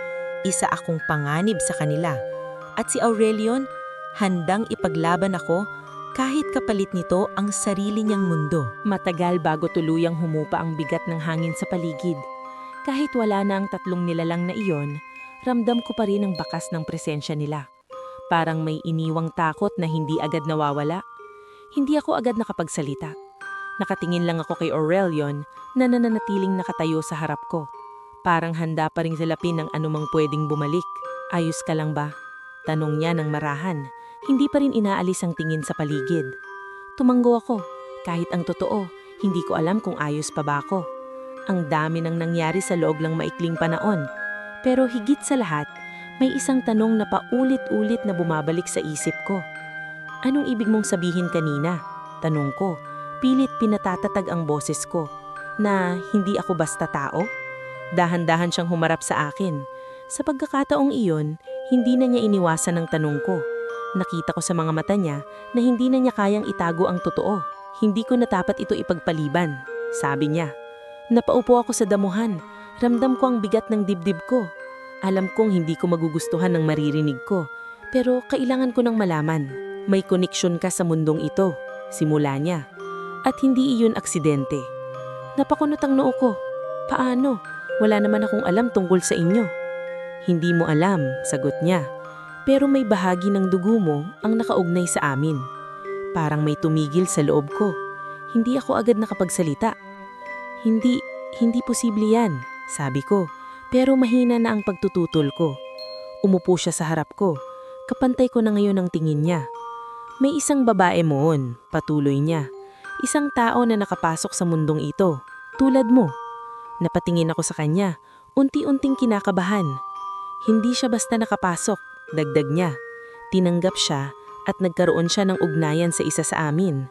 isa akong panganib sa kanila. At si Aurelion, handang ipaglaban ako kahit kapalit nito ang sarili niyang mundo. Matagal bago tuluyang humupa ang bigat ng hangin sa paligid. Kahit wala na ang tatlong nilalang na iyon, ramdam ko pa rin ang bakas ng presensya nila. Parang may iniwang takot na hindi agad nawawala. Hindi ako agad nakapagsalita. Nakatingin lang ako kay Aurelion na nananatiling nakatayo sa harap ko. Parang handa pa ring salapin ng anumang pwedeng bumalik. Ayos ka lang ba? Tanong niya ng marahan. Hindi pa rin inaalis ang tingin sa paligid. Tumanggo ako. Kahit ang totoo, hindi ko alam kung ayos pa ba ako. Ang dami nang nangyari sa loob ng maikling panahon. Pero higit sa lahat, may isang tanong na paulit-ulit na bumabalik sa isip ko. Anong ibig mong sabihin kanina? Tanong ko, pilit pinatatatag ang boses ko. Na hindi ako basta tao? Dahan-dahan siyang humarap sa akin. Sa pagkakataong iyon, Hindi na niya iniwasan ang tanong ko. Nakita ko sa mga mata niya na hindi na niya kayang itago ang totoo. Hindi ko na dapat ito ipagpaliban, sabi niya. Napaupo ako sa damuhan. Ramdam ko ang bigat ng dibdib ko. Alam kong hindi ko magugustuhan ng maririnig ko, pero kailangan ko nang malaman. May koneksyon ka sa mundong ito, simula niya. At hindi iyon aksidente. Napakunot ang noo ko. Paano? Wala naman akong alam tungkol sa inyo. Hindi mo alam, sagot niya. Pero may bahagi ng dugo mo ang nakaugnay sa amin. Parang may tumigil sa loob ko. Hindi ako agad nakapagsalita. Hindi posible yan, sabi ko. Pero mahina na ang pagtututol ko. Umupo siya sa harap ko. Kapantay ko na ngayon ang tingin niya. May isang babae moon, patuloy niya. Isang tao na nakapasok sa mundong ito, tulad mo. Napatingin ako sa kanya, unti-unting kinakabahan. Hindi siya basta nakapasok, dagdag niya. Tinanggap siya at nagkaroon siya ng ugnayan sa isa sa amin.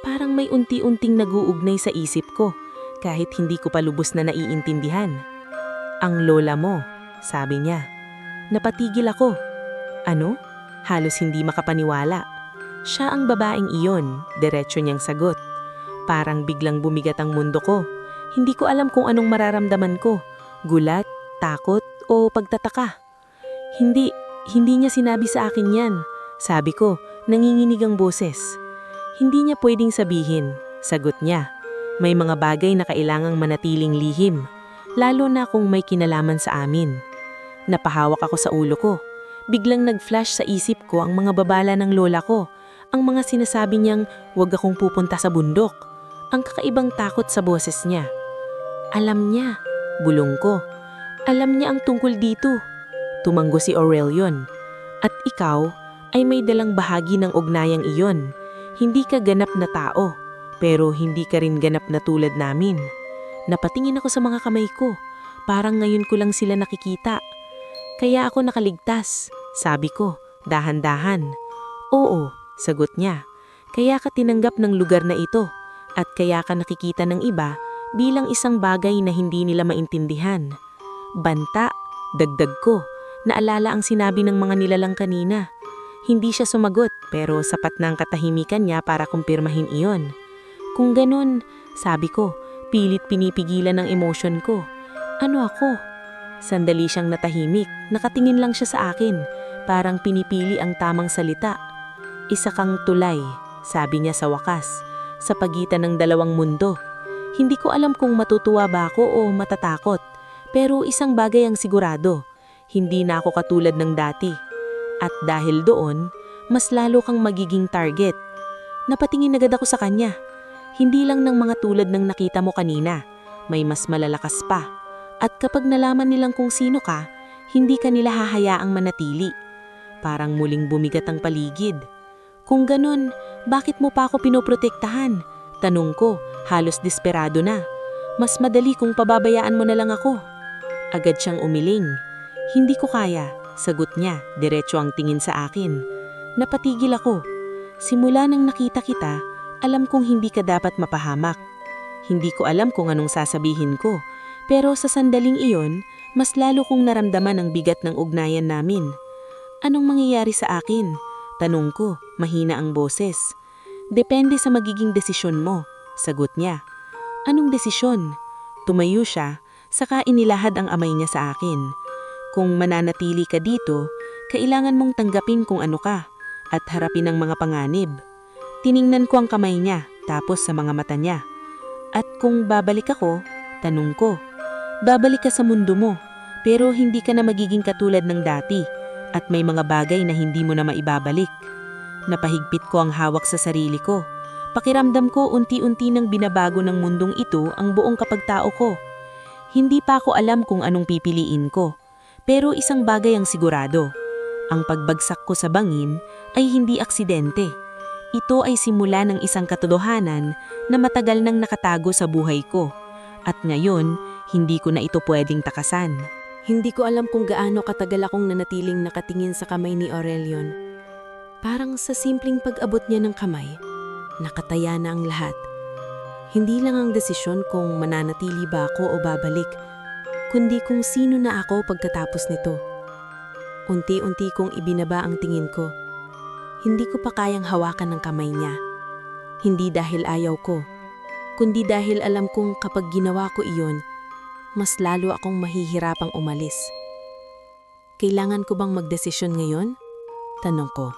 Parang may unti-unting nag-uugnay sa isip ko, kahit hindi ko pa lubos na naiintindihan. Ang lola mo, sabi niya. Napatigil ako. Ano? Halos hindi makapaniwala. Siya ang babaeng iyon, diretso niyang sagot. Parang biglang bumigat ang mundo ko. Hindi ko alam kung anong mararamdaman ko. Gulat, takot, o pagtataka. Hindi niya sinabi sa akin yan. Sabi ko, nanginginig ang boses. Hindi niya pwedeng sabihin, sagot niya. May mga bagay na kailangang manatiling lihim, lalo na kung may kinalaman sa amin. Napahawak ako sa ulo ko. Biglang nag-flash sa isip ko ang mga babala ng lola ko. Ang mga sinasabi niyang huwag akong pupunta sa bundok. Ang kakaibang takot sa boses niya. Alam niya, bulong ko. Alam niya ang tungkol dito. Tumanggo si Aurelion. At ikaw ay may dalang bahagi ng ugnayang iyon. Hindi ka ganap na tao, pero hindi ka rin ganap na tulad namin. Napatingin ako sa mga kamay ko. Parang ngayon ko lang sila nakikita. Kaya ako nakaligtas, sabi ko, dahan-dahan. Oo, sagot niya. Kaya ka tinanggap ng lugar na ito at kaya ka nakikita ng iba bilang isang bagay na hindi nila maintindihan. Banta, dagdag ko. Naalala ang sinabi ng mga nilalang kanina. Hindi siya sumagot pero sapat na ang katahimikan niya para kumpirmahin iyon. Kung ganun, sabi ko, pilit pinipigilan ang emosyon ko. Ano ako? Sandali siyang natahimik, nakatingin lang siya sa akin, parang pinipili ang tamang salita. Isa kang tulay, sabi niya sa wakas, sa pagitan ng dalawang mundo. Hindi ko alam kung matutuwa ba ako o matatakot, pero isang bagay ang sigurado, hindi na ako katulad ng dati. At dahil doon, mas lalo kang magiging target. Napatingin agad ako sa kanya. Hindi lang ng mga tulad ng nakita mo kanina, may mas malalakas pa. At kapag nalaman nilang kung sino ka, hindi ka nila hahayaang manatili. Parang muling bumigat ang paligid. Kung ganun, bakit mo pa ako pinoprotektahan? Tanong ko, halos desperado na. Mas madali kung pababayaan mo na lang ako. Agad siyang umiling. Hindi ko kaya, sagot niya, diretso ang tingin sa akin. Napatigil ako. Simula nang nakita kita, alam kong hindi ka dapat mapahamak. Hindi ko alam kung anong sasabihin ko, pero sa sandaling iyon, mas lalo kong naramdaman ang bigat ng ugnayan namin. Anong mangyayari sa akin? Tanong ko, mahina ang boses. Depende sa magiging desisyon mo, sagot niya. Anong desisyon? Tumayo siya, saka inilahad ang amay niya sa akin. Kung mananatili ka dito, kailangan mong tanggapin kung ano ka at harapin ang mga panganib. Tiningnan ko ang kamay niya, tapos sa mga mata niya. At kung babalik ako, tanong ko, babalik ka sa mundo mo, pero hindi ka na magiging katulad ng dati at may mga bagay na hindi mo na maibabalik. Napahigpit ko ang hawak sa sarili ko. Pakiramdam ko unti-unti nang binabago ng mundong ito ang buong kapagtao ko. Hindi pa ako alam kung anong pipiliin ko, pero isang bagay ang sigurado. Ang pagbagsak ko sa bangin ay hindi aksidente. Ito ay simula ng isang katotohanan na matagal nang nakatago sa buhay ko. At ngayon, hindi ko na ito pwedeng takasan. Hindi ko alam kung gaano katagal akong nanatiling nakatingin sa kamay ni Aurelion. Parang sa simpleng pag-abot niya ng kamay, nakataya na ang lahat. Hindi lang ang desisyon kung mananatili ba ako o babalik, kundi kung sino na ako pagkatapos nito. Unti-unti kong ibinaba ang tingin ko. Hindi ko pa kayang hawakan ng kamay niya. Hindi dahil ayaw ko, kundi dahil alam kong kapag ginawa ko iyon, mas lalo akong mahihirapang umalis. Kailangan ko bang magdesisyon ngayon? Tanong ko.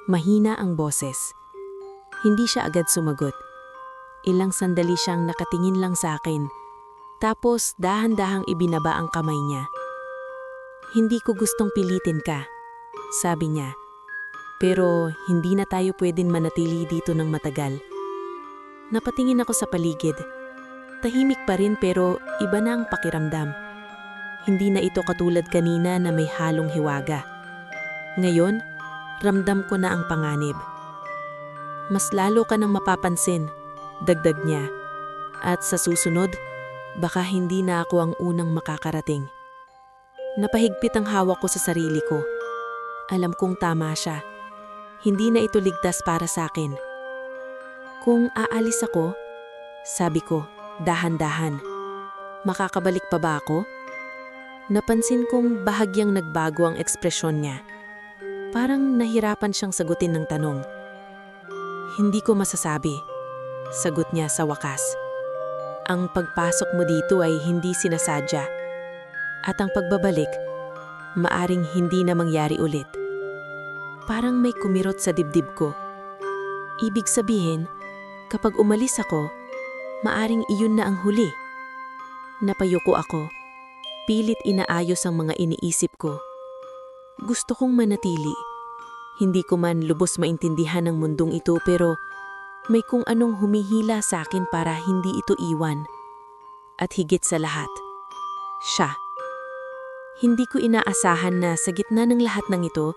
Mahina ang boses. Hindi siya agad sumagot. Ilang sandali siyang nakatingin lang sa akin. Tapos dahan-dahang ibinaba ang kamay niya. Hindi ko gustong pilitin ka, sabi niya. Pero hindi na tayo pwedeng manatili dito ng matagal. Napatingin ako sa paligid. Tahimik pa rin pero iba na ang pakiramdam. Hindi na ito katulad kanina na may halong hiwaga. Ngayon, ramdam ko na ang panganib. Mas lalo ka nang mapapansin, dagdag niya. At sa susunod, baka hindi na ako ang unang makakarating. Napahigpit ang hawak ko sa sarili ko. Alam kong tama siya. Hindi na ito ligtas para sa akin. Kung aalis ako, sabi ko, dahan-dahan. Makakabalik pa ba ako? Napansin kong bahagyang nagbago ang ekspresyon niya. Parang nahirapan siyang sagutin ng tanong. Hindi ko masasabi, sagot niya sa wakas. Ang pagpasok mo dito ay hindi sinasadya. At ang pagbabalik, maaring hindi na mangyari ulit. Parang may kumirot sa dibdib ko. Ibig sabihin, kapag umalis ako, maaring iyon na ang huli. Napayuko ako. Pilit inaayos ang mga iniisip ko. Gusto kong manatili. Hindi ko man lubos maintindihan ang mundong ito pero may kung anong humihila sa akin para hindi ito iwan. At higit sa lahat, siya. Hindi ko inaasahan na sa gitna ng lahat ng ito,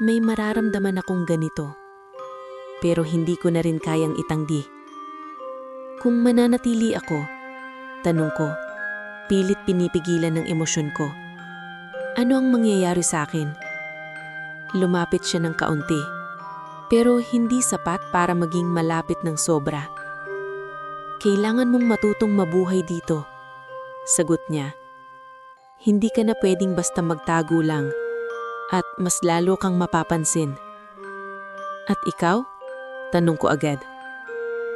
may mararamdaman akong ganito. Pero hindi ko na rin kayang itanggi. Kung mananatili ako, tanong ko, pilit pinipigilan ng emosyon ko. Ano ang mangyayari sa akin? Lumapit siya ng kaunti, pero hindi sapat para maging malapit ng sobra. Kailangan mong matutong mabuhay dito, sagot niya. Hindi ka na pwedeng basta magtago lang at mas lalo kang mapapansin. At ikaw? Tanong ko agad.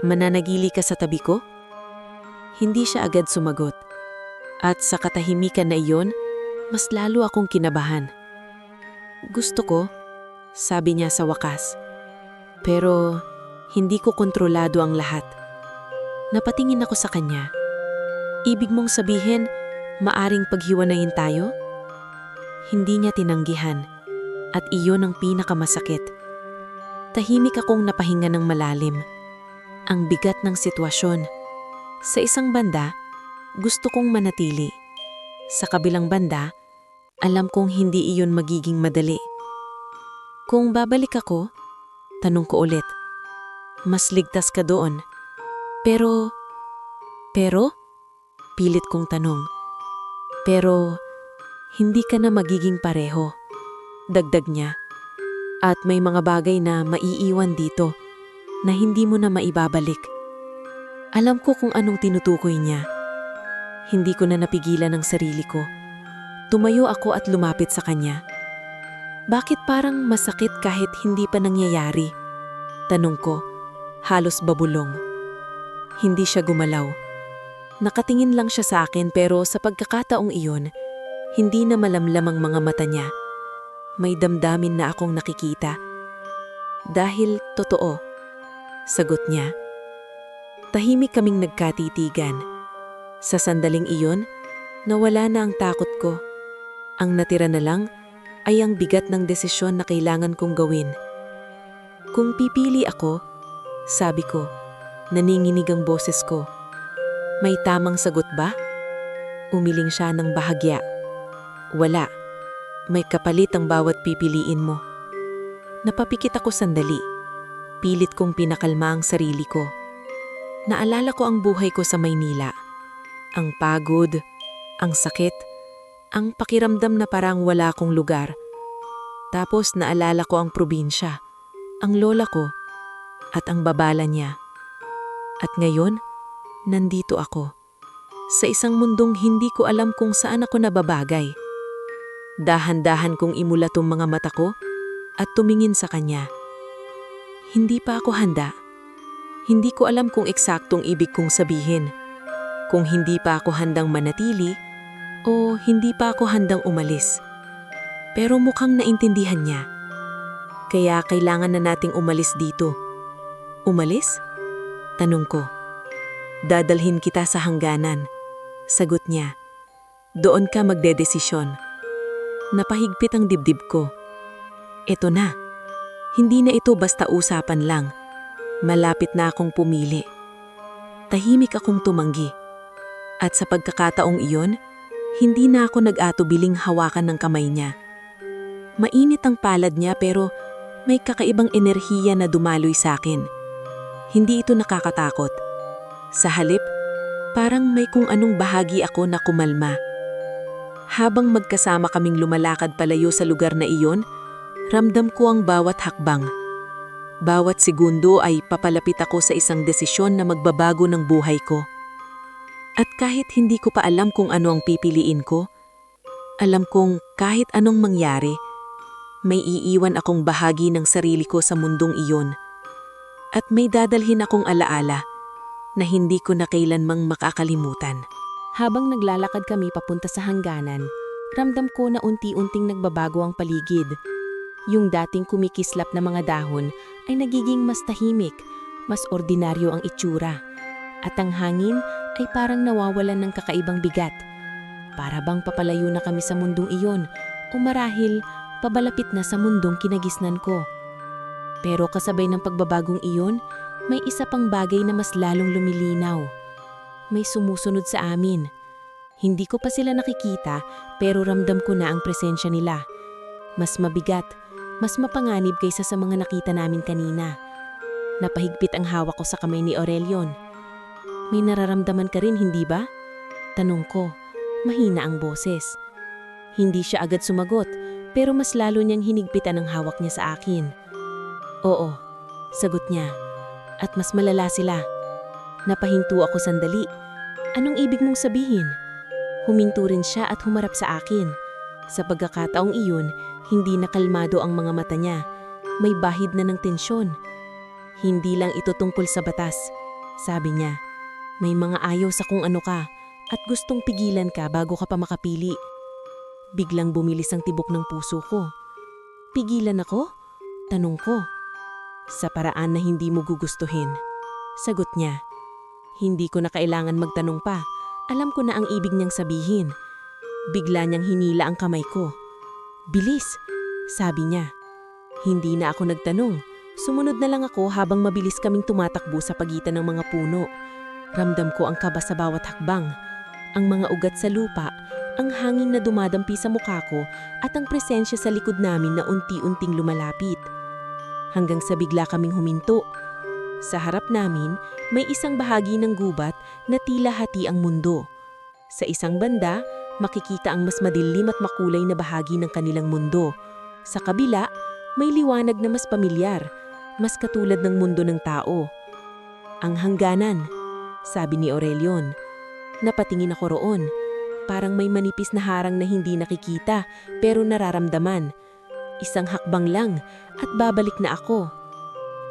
Mananagili ka sa tabi ko? Hindi siya agad sumagot. At sa katahimikan na iyon, mas lalo akong kinabahan. Gusto ko, sabi niya sa wakas. Pero hindi ko kontrolado ang lahat. Napatingin ako sa kanya. Ibig mong sabihin, maaring paghiwanayin tayo? Hindi niya tinanggihan, at iyon ang pinakamasakit. Tahimik akong napahinga ng malalim. Ang bigat ng sitwasyon. Sa isang banda, gusto kong manatili. Sa kabilang banda, alam kong hindi iyon magiging madali. Kung babalik ako, tanong ko ulit. Mas ligtas ka doon. Pero? Pilit kong tanong. Pero, hindi ka na magiging pareho, dagdag niya. At may mga bagay na maiiwan dito na hindi mo na maibabalik. Alam ko kung anong tinutukoy niya. Hindi ko na napigilan ang sarili ko. Tumayo ako at lumapit sa kanya. Bakit parang masakit kahit hindi pa nangyayari? Tanong ko, halos babulong. Hindi siya gumalaw. Nakatingin lang siya sa akin pero sa pagkakataong iyon, hindi na malamlam ang mga mata niya. May damdamin na akong nakikita. Dahil totoo, sagot niya. Tahimik kaming nagkatitigan. Sa sandaling iyon, nawala na ang takot ko. Ang natira na lang ay ang bigat ng desisyon na kailangan kong gawin. Kung pipili ako, sabi ko, naninginig ang boses ko. May tamang sagot ba? Umiling siya ng bahagya. Wala. May kapalit ang bawat pipiliin mo. Napapikit ako sandali. Pilit kong pinakalma ang sarili ko. Naalala ko ang buhay ko sa Maynila. Ang pagod, ang sakit, ang pakiramdam na parang wala akong lugar. Tapos naalala ko ang probinsya, ang lola ko, at ang babala niya. At ngayon, nandito ako. Sa isang mundong hindi ko alam kung saan ako nababagay. Dahan-dahan kong imulat ang mga mata ko at tumingin sa kanya. Hindi pa ako handa. Hindi ko alam kung eksaktong ibig kong sabihin. Kung hindi pa ako handang manatili o hindi pa ako handang umalis. Pero mukhang naintindihan niya. Kaya kailangan na nating umalis dito. Umalis? Tanong ko. Dadalhin kita sa hangganan. Sagot niya. Doon ka magdedesisyon. Napahigpit ang dibdib ko. Eto na. Hindi na ito basta usapan lang. Malapit na akong pumili. Tahimik akong tumanggi. At sa pagkakataong iyon, hindi na ako nag-atubiling hawakan ng kamay niya. Mainit ang palad niya pero may kakaibang enerhiya na dumaloy sa akin. Hindi ito nakakatakot. Sa halip, parang may kung anong bahagi ako na kumalma. Habang magkasama kaming lumalakad palayo sa lugar na iyon, ramdam ko ang bawat hakbang. Bawat segundo ay papalapit ako sa isang desisyon na magbabago ng buhay ko. At kahit hindi ko pa alam kung ano ang pipiliin ko, alam kong kahit anong mangyari, may iiwan akong bahagi ng sarili ko sa mundong iyon. At may dadalhin akong alaala na hindi ko na kailanmang makakalimutan. Habang naglalakad kami papunta sa hangganan, ramdam ko na unti-unting nagbabago ang paligid. Yung dating kumikislap na mga dahon ay nagiging mas tahimik, mas ordinaryo ang itsura. At ang hangin ay parang nawawalan ng kakaibang bigat. Para bang papalayo na kami sa mundong iyon o marahil pabalapit na sa mundong kinagisnan ko. Pero kasabay ng pagbabagong iyon, may isa pang bagay na mas lalong lumilinaw. May sumusunod sa amin. Hindi ko pa sila nakikita pero ramdam ko na ang presensya nila. Mas mabigat, mas mapanganib kaysa sa mga nakita namin kanina. Napahigpit ang hawak ko sa kamay ni Aurelion. May nararamdaman ka rin, hindi ba? Tanong ko, mahina ang boses. Hindi siya agad sumagot pero mas lalo niyang hinigpitan ang hawak niya sa akin. Oo, sagot niya. At mas malala sila. Napahinto ako sandali. Anong ibig mong sabihin? Huminto rin siya at humarap sa akin. Sa pagkakataong iyon, hindi na kalmado ang mga mata niya. May bahid na ng tensyon. Hindi lang ito tungkol sa batas, sabi niya. May mga ayaw sa kung ano ka at gustong pigilan ka bago ka pa makapili. Biglang bumilis ang tibok ng puso ko. Pigilan ako? Tanong ko. Sa paraan na hindi mo gugustuhin. Sagot niya. Hindi ko na kailangan magtanong pa. Alam ko na ang ibig niyang sabihin. Bigla niyang hinila ang kamay ko. Bilis, sabi niya. Hindi na ako nagtanong. Sumunod na lang ako habang mabilis kaming tumatakbo sa pagitan ng mga puno. Ramdam ko ang kaba sa bawat hakbang. Ang mga ugat sa lupa, ang hangin na dumadampi sa mukha ko at ang presensya sa likod namin na unti-unting lumalapit. Hanggang sa bigla kaming huminto. Sa harap namin, may isang bahagi ng gubat na tila hati ang mundo. Sa isang banda, makikita ang mas madilim at makulay na bahagi ng kanilang mundo. Sa kabila, may liwanag na mas pamilyar, mas katulad ng mundo ng tao. Ang hangganan, sabi ni Aurelion. Napatingin ako roon. Parang may manipis na harang na hindi nakikita pero nararamdaman. Isang hakbang lang at babalik na ako.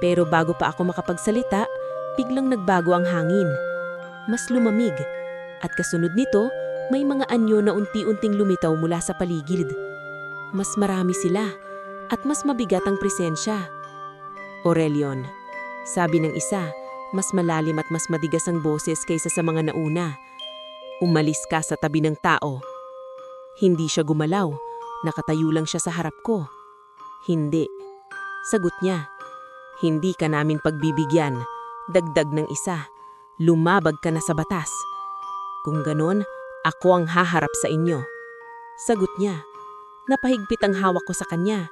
Pero bago pa ako makapagsalita, biglang nagbago ang hangin. Mas lumamig. At kasunod nito, may mga anyo na unti-unting lumitaw mula sa paligid. Mas marami sila at mas mabigat ang presensya. Aurelion, sabi ng isa, mas malalim at mas matigas ang boses kaysa sa mga nauna. Umalis ka sa tabi ng tao. Hindi siya gumalaw. Nakatayo lang siya sa harap ko. Hindi. Sagot niya. Hindi ka namin pagbibigyan. Dagdag ng isa. Lumabag ka na sa batas. Kung ganon, ako ang haharap sa inyo. Sagot niya. Napahigpit ang hawak ko sa kanya.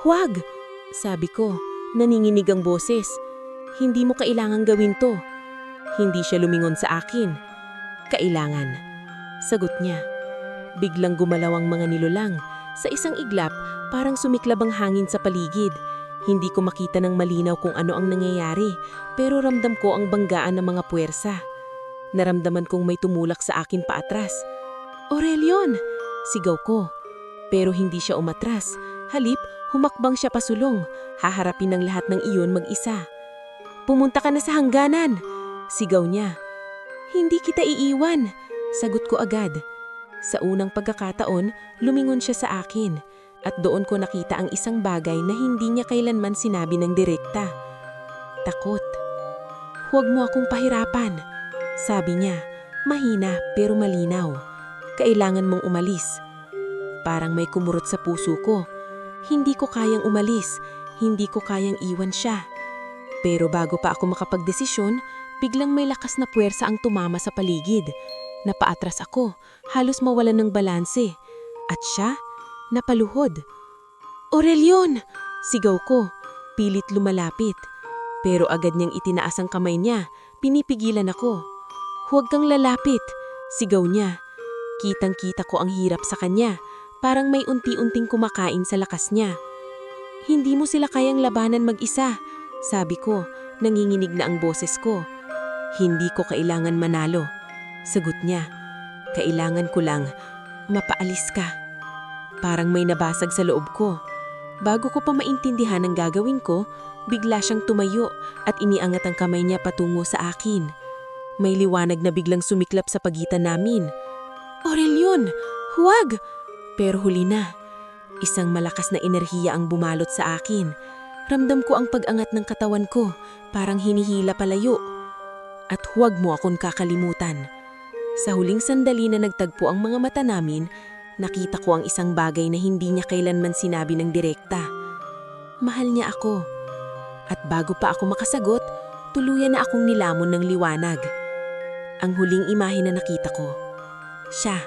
Huwag! Sabi ko, naninginig ang boses. Hindi mo kailangang gawin to. Hindi siya lumingon sa akin. Kailangan. Sagot niya. Biglang gumalaw ang mga nilulang. Sa isang iglap, parang sumiklab ang hangin sa paligid. Hindi ko makita ng malinaw kung ano ang nangyayari, pero ramdam ko ang banggaan ng mga puwersa. Naramdaman kong may tumulak sa akin paatras. Aurelion! Sigaw ko. Pero hindi siya umatras. Halip, humakbang siya pasulong. Haharapin ng lahat ng iyon mag-isa. "Pumunta ka na sa hangganan!" Sigaw niya. "Hindi kita iiwan," sagot ko agad. Sa unang pagkakataon, lumingon siya sa akin at doon ko nakita ang isang bagay na hindi niya kailanman sinabi ng direkta. Takot. "Huwag mo akong pahirapan," sabi niya, mahina pero malinaw. "Kailangan mong umalis." Parang may kumurot sa puso ko. Hindi ko kayang umalis, hindi ko kayang iwan siya. Pero bago pa ako makapagdesisyon, biglang may lakas na puwersa ang tumama sa paligid. Napaatras ako, halos mawalan ng balanse. At siya, napaluhod. "Aurelion!" Sigaw ko, pilit lumalapit. Pero agad niyang itinaas ang kamay niya, pinipigilan ako. "Huwag kang lalapit," sigaw niya. Kitang-kita ko ang hirap sa kanya, parang may unti-unting kumakain sa lakas niya. "Hindi mo sila kayang labanan mag-isa," sabi ko, nanginginig na ang boses ko. "Hindi ko kailangan manalo," sagot niya. "Kailangan ko lang mapaalis ka." Parang may nabasag sa loob ko. Bago ko pa maintindihan ang gagawin ko, bigla siyang tumayo at iniangat ang kamay niya patungo sa akin. May liwanag na biglang sumiklap sa pagitan namin. "Aurelion, huwag!" Pero huli na. Isang malakas na enerhiya ang bumalot sa akin. Ramdam ko ang pag-angat ng katawan ko, parang hinihila palayo. "At huwag mo akong kakalimutan." Sa huling sandali na nagtagpo ang mga mata namin, nakita ko ang isang bagay na hindi niya kailanman sinabi ng direkta. Mahal niya ako. At bago pa ako makasagot, tuluyan na akong nilamon ng liwanag. Ang huling imahe na nakita ko. Siya,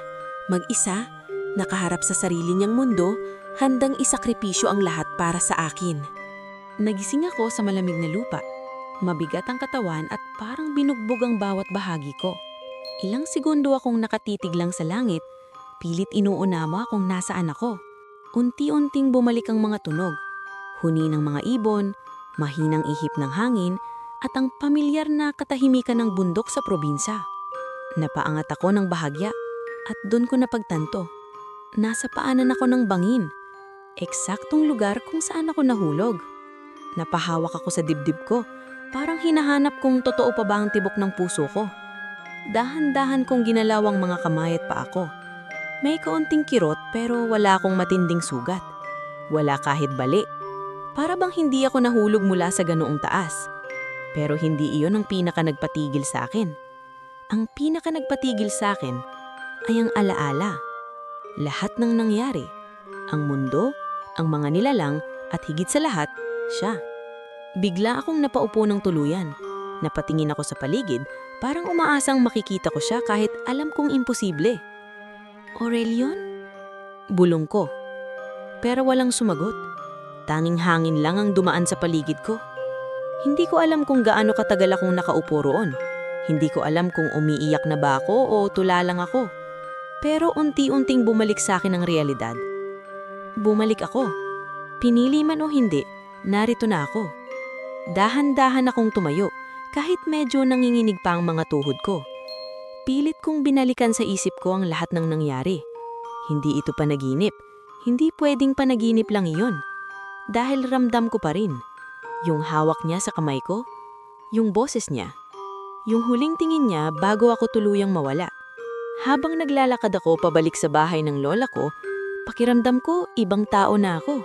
mag-isa, nakaharap sa sarili niyang mundo, handang isakripisyo ang lahat para sa akin. Nagising ako sa malamig na lupa. Mabigat ang katawan at parang binugbog ang bawat bahagi ko. Ilang segundo akong nakatitig lang sa langit, pilit inuunama kung nasaan ako. Unti-unting bumalik ang mga tunog, huni ng mga ibon, mahinang ihip ng hangin, at ang pamilyar na katahimikan ng bundok sa probinsya. Napaangat ako ng bahagya at doon ko napagtanto. Nasa paanan ako ng bangin, eksaktong lugar kung saan ako nahulog. Napahawak ako sa dibdib ko, parang hinahanap kung totoo pa ba ang tibok ng puso ko. Dahan-dahan kong ginalaw ang mga kamay at paa ko. May kaunting kirot pero wala akong matinding sugat. Wala kahit bali. Para bang hindi ako nahulog mula sa ganoong taas. Pero hindi iyon ang pinaka nagpatigil sa akin. Ang pinaka nagpatigil sa akin ay ang alaala. Lahat ng nangyari. Ang mundo, ang mga nilalang, at higit sa lahat, siya. Bigla akong napaupo ng tuluyan. Napatingin ako sa paligid, parang umaasang makikita ko siya kahit alam kong imposible. "Aurelion?" Bulong ko. Pero walang sumagot. Tanging hangin lang ang dumaan sa paligid ko. Hindi ko alam kung gaano katagal akong nakaupo roon. Hindi ko alam kung umiiyak na ba ako o tula lang ako. Pero unti-unting bumalik sa akin ang realidad. Bumalik ako. Pinili man o hindi, narito na ako. Dahan-dahan akong tumayo, kahit medyo nanginginig pa ang mga tuhod ko. Pilit kong binalikan sa isip ko ang lahat ng nangyari. Hindi ito panaginip. Hindi pwedeng panaginip lang iyon. Dahil ramdam ko pa rin. Yung hawak niya sa kamay ko, yung boses niya, yung huling tingin niya bago ako tuluyang mawala. Habang naglalakad ako pabalik sa bahay ng lola ko, pakiramdam ko ibang tao na ako.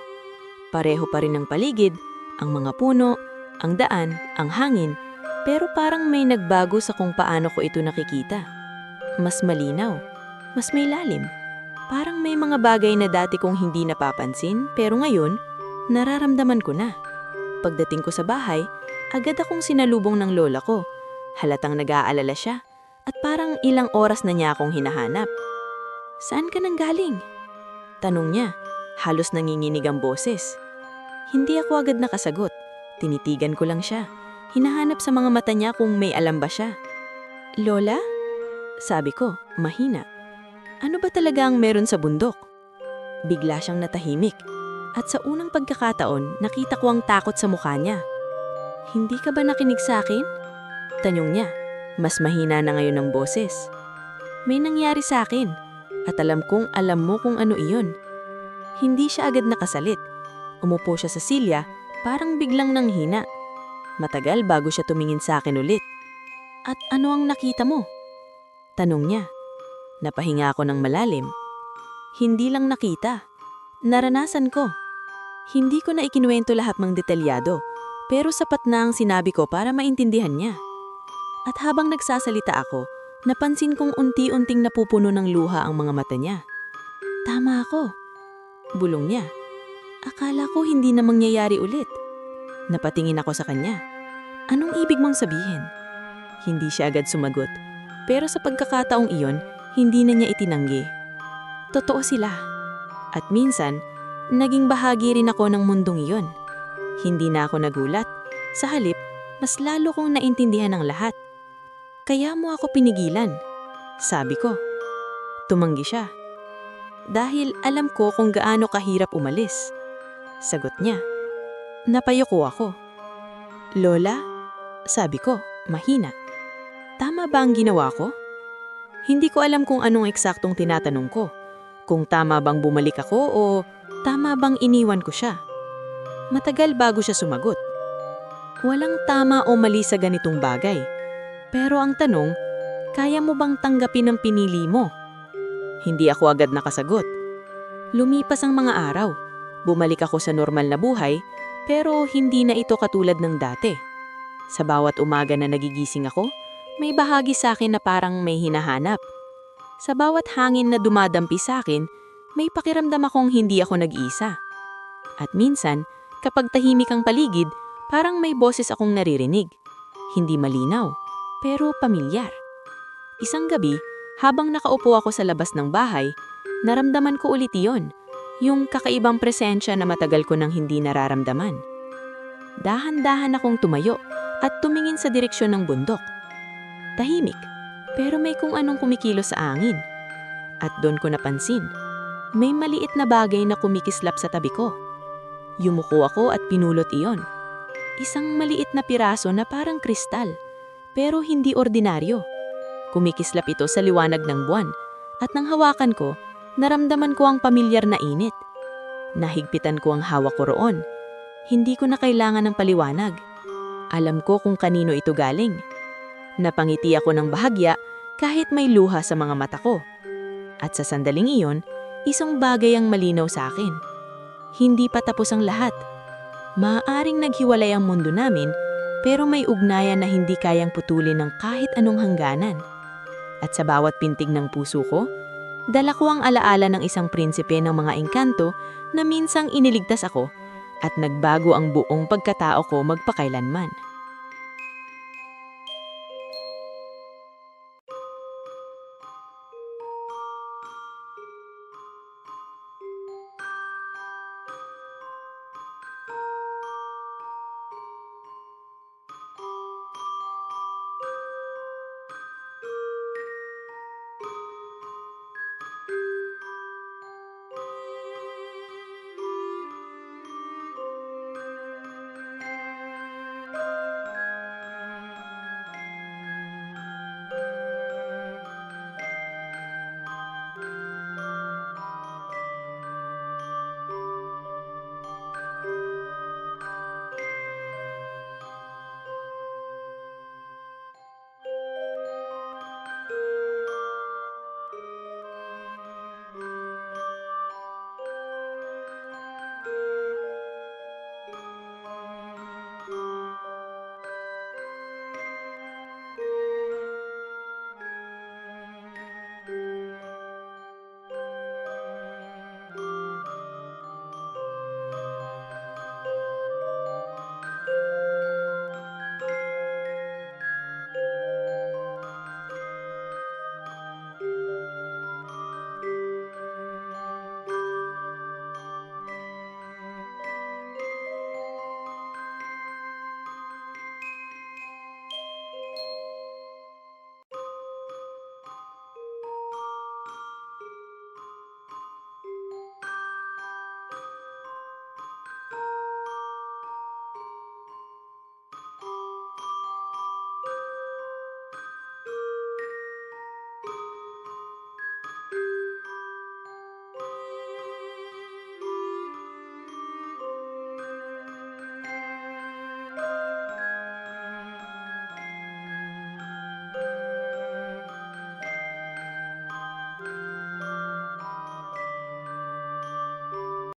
Pareho pa rin ang paligid, ang mga puno, ang daan, ang hangin, pero parang may nagbago sa kung paano ko ito nakikita. Mas malinaw, mas may lalim. Parang may mga bagay na dati kong hindi napapansin, pero ngayon, nararamdaman ko na. Pagdating ko sa bahay, agad akong sinalubong ng lola ko. Halatang nag-aalala siya. At parang ilang oras na niya akong hinahanap. "Saan ka nang galing?" Tanong niya, halos nanginginig ang boses. Hindi ako agad nakasagot. Tinitigan ko lang siya. Hinahanap sa mga mata niya kung may alam ba siya. "Lola?" Sabi ko, mahina. "Ano ba talaga ang meron sa bundok?" Bigla siyang natahimik. At sa unang pagkakataon, nakita ko ang takot sa mukha niya. "Hindi ka ba nakinig sa akin?" Tanong niya. Mas mahina na ngayon ang boses. "May nangyari sa akin, at alam kong alam mo kung ano iyon." Hindi siya agad nakasalit. Umupo siya sa silya, parang biglang nanghina. Matagal bago siya tumingin sa akin ulit. At ano ang nakita mo? Tanong niya. Napahinga ako ng malalim. Hindi lang nakita. Naranasan ko. Hindi ko na ikinuwento lahat ng detalyado, pero sapat na ang sinabi ko para maintindihan niya. At habang nagsasalita ako, napansin kong unti-unting napupuno ng luha ang mga mata niya. Tama ako. Bulong niya. Akala ko hindi na mangyayari ulit. Napatingin ako sa kanya. Anong ibig mong sabihin? Hindi siya agad sumagot, pero sa pagkakataong iyon, hindi na niya itinanggi. Totoo sila. At minsan, naging bahagi rin ako ng mundong iyon. Hindi na ako nagulat. Sa halip, mas lalo kong naintindihan ang lahat. Kaya mo ako pinigilan, sabi ko. Tumanggi siya. Dahil alam ko kung gaano kahirap umalis. Sagot niya. Napayuko ako. Lola, sabi ko, mahina. Tama ba ang ginawa ko? Hindi ko alam kung anong eksaktong tinatanong ko. Kung tama bang bumalik ako o tama bang iniwan ko siya. Matagal bago siya sumagot. Walang tama o mali sa ganitong bagay. Pero ang tanong, kaya mo bang tanggapin ang pinili mo? Hindi ako agad nakasagot. Lumipas ang mga araw. Bumalik ako sa normal na buhay, pero hindi na ito katulad ng dati. Sa bawat umaga na nagigising ako, may bahagi sa akin na parang may hinahanap. Sa bawat hangin na dumadampi sa akin, may pakiramdam akong hindi ako nag-iisa. At minsan, kapag tahimik ang paligid, parang may boses akong naririnig. Hindi malinaw, pero pamilyar. Isang gabi, habang nakaupo ako sa labas ng bahay, naramdaman ko ulit iyon, yung kakaibang presensya na matagal ko nang hindi nararamdaman. Dahan-dahan akong tumayo at tumingin sa direksyon ng bundok. Tahimik, pero may kung anong kumikilos sa angin. At doon ko napansin, may maliit na bagay na kumikislap sa tabi ko. Yumuko ako at pinulot iyon. Isang maliit na piraso na parang kristal, pero hindi ordinaryo. Kumikislap ito sa liwanag ng buwan, at nang hawakan ko, naramdaman ko ang pamilyar na init. Nahigpitan ko ang hawak ko roon. Hindi ko na kailangan ng paliwanag. Alam ko kung kanino ito galing. Napangiti ako ng bahagya kahit may luha sa mga mata ko. At sa sandaling iyon, isang bagay ang malinaw sa akin. Hindi pa tapos ang lahat. Maaaring naghiwalay ang mundo namin, pero may ugnayan na hindi kayang putulin ng kahit anong hangganan. At sa bawat pintig ng puso ko, dala ko ang alaala ng isang prinsipe ng mga engkanto na minsang iniligtas ako at nagbago ang buong pagkatao ko magpakailanman.